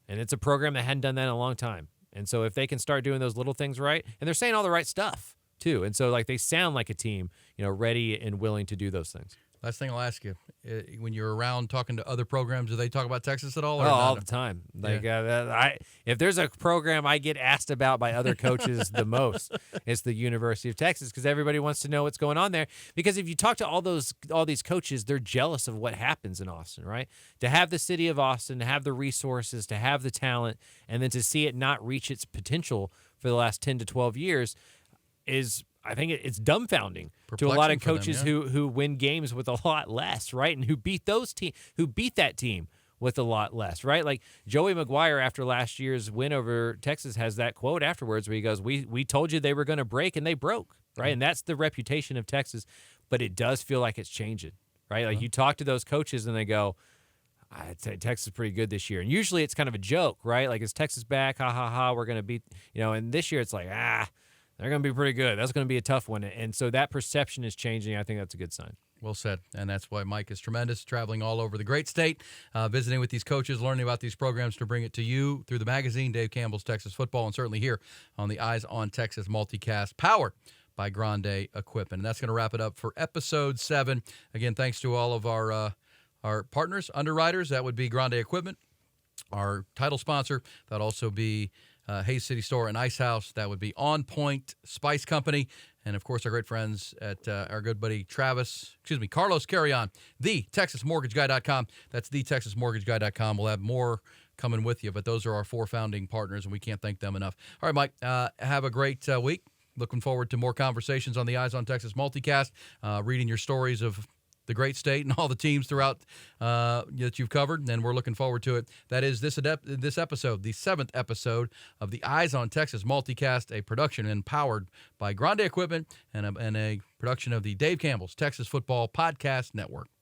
And it's a program that hadn't done that in a long time. And so if they can start doing those little things right, and they're saying all the right stuff too, and so like they sound like a team, ready and willing to do those things. Last thing I'll ask you, when you're around talking to other programs, do they talk about Texas at all? Or all the time. Like if there's a program I get asked about by other coaches the most, it's the University of Texas, because everybody wants to know what's going on there. Because if you talk to all these coaches, they're jealous of what happens in Austin, right? To have the city of Austin, to have the resources, to have the talent, and then to see it not reach its potential for the last 10 to 12 years is, I think it's dumbfounding to a lot of coaches who win games with a lot less, right? And who beat that team with a lot less, right? Like Joey McGuire after last year's win over Texas has that quote afterwards where he goes, "We told you they were going to break and they broke," right? And that's the reputation of Texas, but it does feel like it's changing, right? Like you talk to those coaches and they go, "I'd say Texas is pretty good this year." And usually it's kind of a joke, right? Like, is Texas back? Ha ha ha, we're going to beat, and this year it's like, they're going to be pretty good. That's going to be a tough one. And so that perception is changing. I think that's a good sign. Well said. And that's why Mike is tremendous, traveling all over the great state, visiting with these coaches, learning about these programs to bring it to you through the magazine, Dave Campbell's Texas Football, and certainly here on the Eyes on Texas multicast, powered by Grande Equipment. And that's going to wrap it up for episode 7. Again, thanks to all of our partners, underwriters. That would be Grande Equipment, our title sponsor. That'd also be Hayes City Store and Ice House. That would be On Point Spice Company. And, of course, our great friends at our good buddy Carlos Carrion, TheTexasMortgageGuy.com. That's TheTexasMortgageGuy.com. We'll have more coming with you, but those are our 4 founding partners, and we can't thank them enough. All right, Mike, have a great week. Looking forward to more conversations on the Eyes on Texas multicast, reading your stories of the great state and all the teams throughout that you've covered, and we're looking forward to it. That is this episode, the 7th episode of the Eyes on Texas multicast, a production empowered by Grande Equipment and a production of the Dave Campbell's Texas Football Podcast Network.